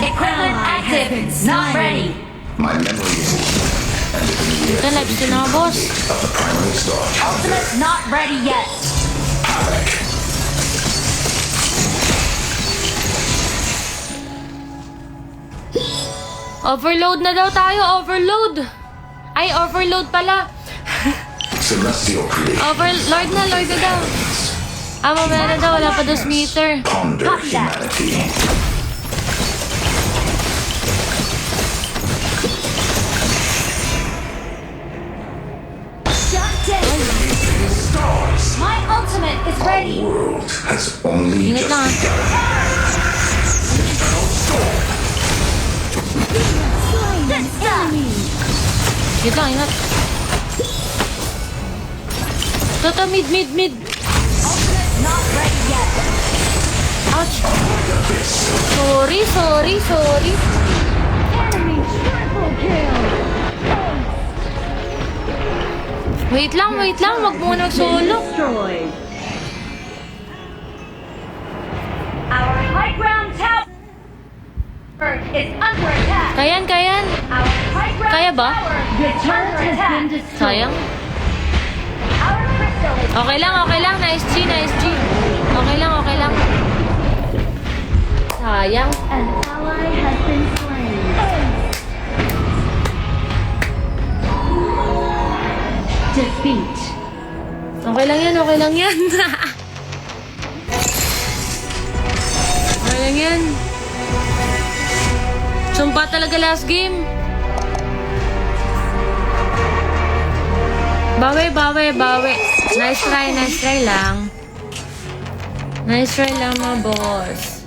Equipment active. Not ready. My memory is and if in the Ito, live sila ako, boss. of the primary star Ultimate not ready yet. havoc. Overload na daw tayo, overload! Ay, overload pala. Celestial creation. Overlord na, Lord na daw. Mamaya na daw, wala pa dos meter. Ponder Copy that. humanity. Shut down. Stars. My ultimate is Our ready. world has only Ingat just lang. begun. Eternal storm. Slain an enemy. Wait lang, ingat. Toto, mid. Ultimate not ready yet. Ouch. Sorry. Enemy triple kill. Wait lang. Wag muna solo. Destroyed. Our high ground tower is under attack. Kayan. Kaya ba? Your turret has been destroyed. Sayang. Okay lang. Nice G. Okay lang. Sayang. An ally has been slain. Defeat. Okay lang yan. Okay lang yan. Sumpa talaga last game. Bawi. Nice try lang. Mga boss.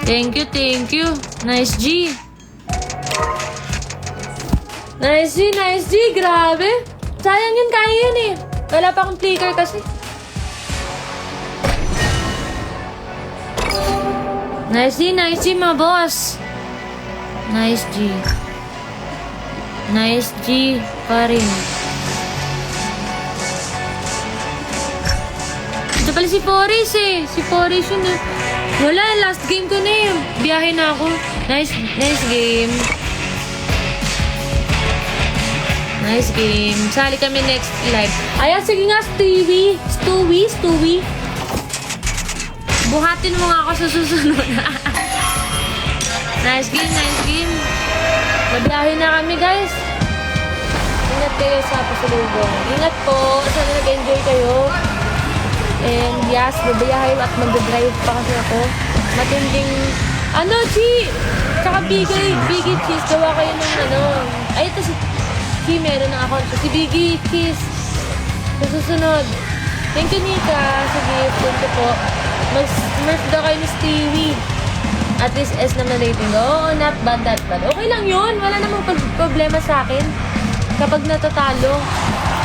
Thank you. Nice G. Grabe. Sayang yun, kaya yun eh. Wala pa akong flicker kasi. Nice G mga boss. Nice G pa rin. Ito pala si Foris eh. Yun eh. Wala, last game ko na eh. Biyahe na ako. Nice game. Sali kami next live. Ayan, sige nga, Stewie. Buhatin mo nga ako sa susunod. Nice game. Mabiyahe na kami, guys. Ingat kayo sa pasalubong. Ingat po. Sana nag-enjoy kayo. And yes, babiyahe at mag-drive pa kasi ako. Matinding... Chi! Tsaka Biggie Cheese. Gawa kayo ng Ay, ito si Chi. Meron ng account. Si Biggie Cheese. Sa susunod. Thank you, Nika. Sa gift. Thank you po. Mag-smurf daw kayo ni Stewie. At least S naman rating. Oo, not bad. Okay lang yun. Wala namang problema sa akin. Kapag natatalo,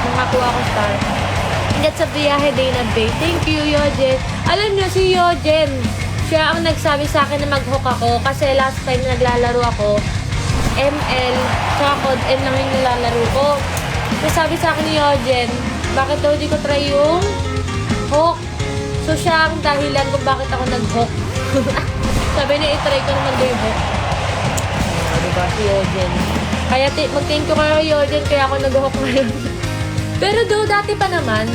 nakakuha ko star. Ingat sa biyahe, day na day. Thank you, Yojen. Alam nyo, si Yojen, siya ang nagsabi sa akin na mag-hook ako. Kasi last time na naglalaro ako, ML, tsaka Code N lang yung nilalaro ko. Sabi sa akin ni Yojen, bakit daw di ko try yung hook? So, siya ang dahilan kung bakit ako nag-hook. Sabi niya, itry ko naman daw yung hook. Diba, si Yojen. Kaya mag-thank you kayo, Yojen, kaya ako nag-hook ngayon. Pero dati pa naman,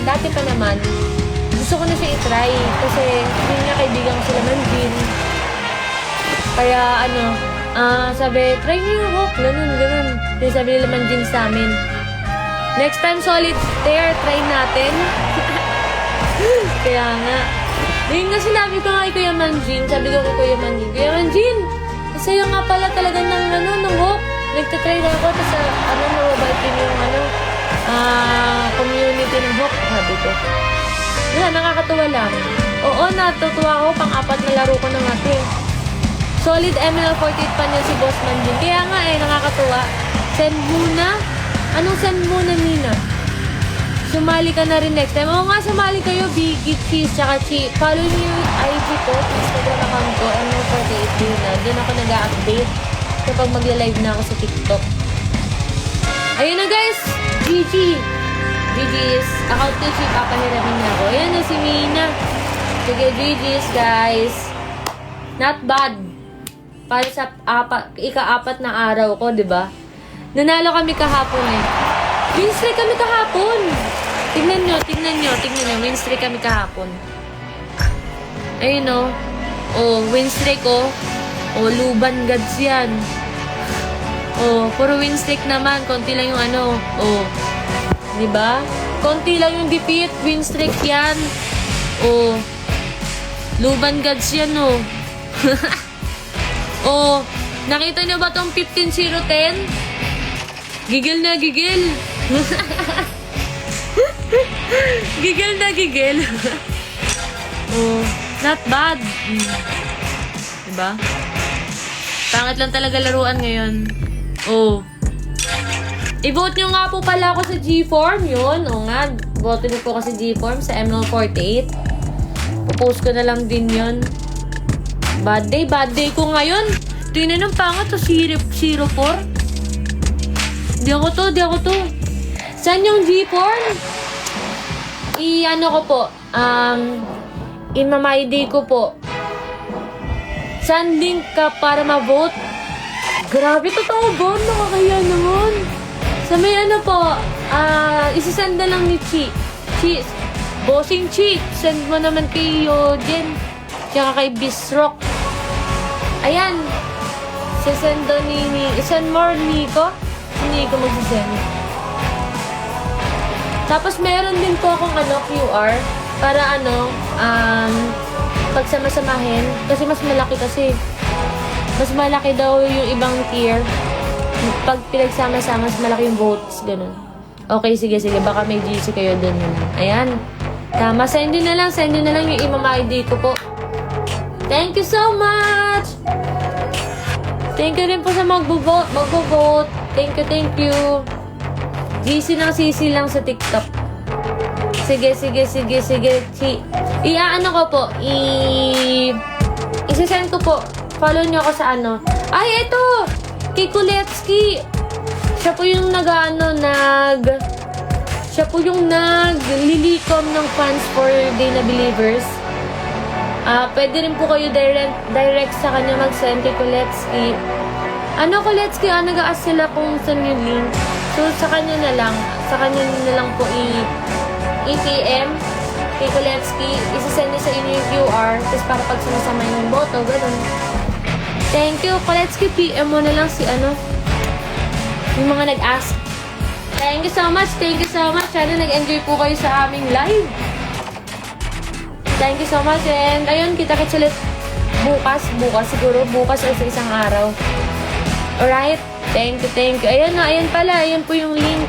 gusto ko na siya itry. Kasi, yun nga, kaibigan ko sila Manjin. Kaya, sabi, try niyo yung hook. Ganun. Yung sabi nila Manjin sa amin. Next time, solitaire, try natin. Kaya nga. Yung nga sinabi ko nga kay Kuya Manjin, sabi ko kay Kuya Manjin, masaya nga pala talaga ng hook. Nagtatry na ako, tapos mababait din yung community ng hook, sabi ko. Wala, nakakatuwa lang. Oo, natutuwa ako, pang-apat na laro ko na nga. Solid ML48 pa niya si Boss Manjin. Kaya nga nakakatuwa. Send muna. Anong send muna, Nina? Sumali ka na rin next time. Oo nga, sumali kayo. Biggie Cheese, tsaka Chi. Follow niyo yung IG ko, Instagram account ko, ML48 na. Doon ako nag-update kapag magla-live na ako sa TikTok. Ayun na, guys. GG's. Account ko, Chi. Papahiramin na ako. Ayan na si Mina. Sige, GG's, guys. Not bad. Para sa ika-apat na araw ko, diba? Nanalo kami kahapon eh. Win streak kami kahapon. Tignan nyo. Win streak kami kahapon. Ayun o. Win streak o. Luban gods yan. Puro win streak naman. Konti lang yung diba? Konti lang yung defeat. Win streak yan. Luban gods yan o. Nakita nyo ba tong 15-0-10? Gigil na gigil. Gigil. Not bad. Diba? Pangit lang talaga laruan ngayon. I-vote nyo nga po pala ako sa G-Form. Yun. Nga. Vote nyo po kasi G-Form sa ML48. Popost ko na lang din yun. Bad day ko ngayon. Tingnan ng pangat to 04. Di ako to. Saan yung G-Form? I-ano ko po. I-my day ko po. Saan link ka para ma-vote? Grabe, totoo ba? Nakakaya naman. Sa may ano po, isasend na lang ni Chi. Chi, bossing Chi, send mo naman kay Yojen. Tsaka kay Bisrock. Ayan. Sasend daw isend more Nico. Hindi ko magsasend. Tapos meron din po akong QR para pagsamasamahin. Kasi mas malaki kasi. Mas malaki daw yung ibang tier. Pag pinagsama-sama, mas malaki yung votes. Ganun. Okay, sige. Baka may GC kayo dun. Ayan. Tama. Send nyo na lang yung imam ID ko po. Thank you so much! Thank you rin po sa magbo-vote. Thank you. GC ng CC lang sa TikTok. Sige. Iaano ko po. Isasend ko po. Follow nyo ako sa ano. Ay, eto! Kay Kuletsky. Siya po yung siya po yung naglilikom ng fans for Dana Believers. Pwede rin po kayo direct sa kanya mag-send kay Kuletsky. Kuletsky, nag-a-ask sila kung saan yung link. So, sa kanya na lang po i-PM kay Kuletsky. Isasend niya sa inyo yung QR, tapos para pag sumasama yung boto, gano'n. Thank you, Kuletsky. PM mo na lang yung mga nag-ask. Thank you so much. Sana nag-enjoy po kayo sa aming live. Thank you so much. And ayun, kita-kits ulit bukas siguro. Bukas ay sa isang araw. Alright? Thank you. Ayan pala. Ayan po yung link.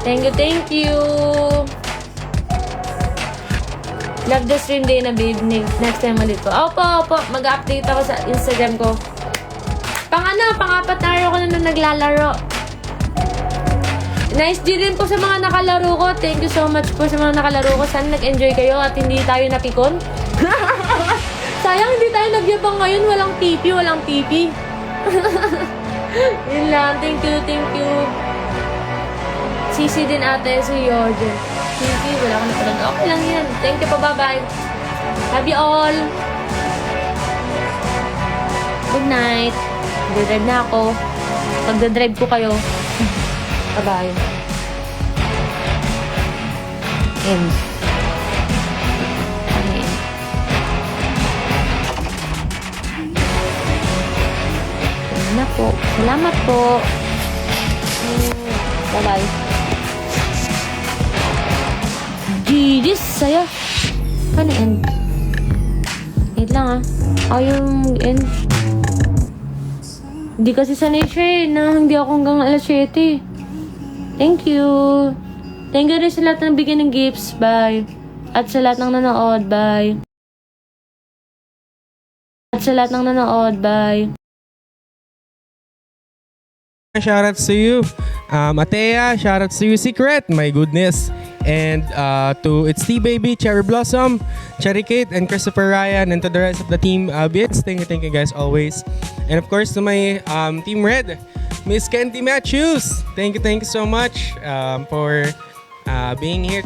Thank you. Love the stream day na babe. Next time ulit po. Opo. Mag-update ako sa Instagram ko. Pang-apat na araw ko na naglalaro. Nice din rin po sa mga nakalaro ko. Thank you so much po sa mga nakalaro ko. Sana nag-enjoy kayo at hindi tayo napikon. Sayang hindi tayo nagyabang ngayon. Walang TP. Yun lang. Thank you. CC din ate si Yojen. CC, wala ko na pala. Okay lang yan. Thank you po. Bye-bye. Love you all. Good night. Magdadrive na ako. Magdadrive ko kayo. Bye-bye. End. Salamat po. Bye-bye. GG's sa'yo. Paano end? Wait lang yung end. Hindi kasi sanay siya na hindi ako hanggang alas 7. Thank you. Thank you rin sa lahat ng bigyan ng gifts. Bye. At sa lahat ng nanood. Bye. Shoutouts to you. Atea, shoutouts to you. Secret, my goodness. And to It's T Baby, Cherry Blossom, Cherry Kate, and Christopher Ryan, and to the rest of the team, Bits. Thank you guys always. And of course to my Team Red, Miss Candy Matthews. Thank you so much for being here.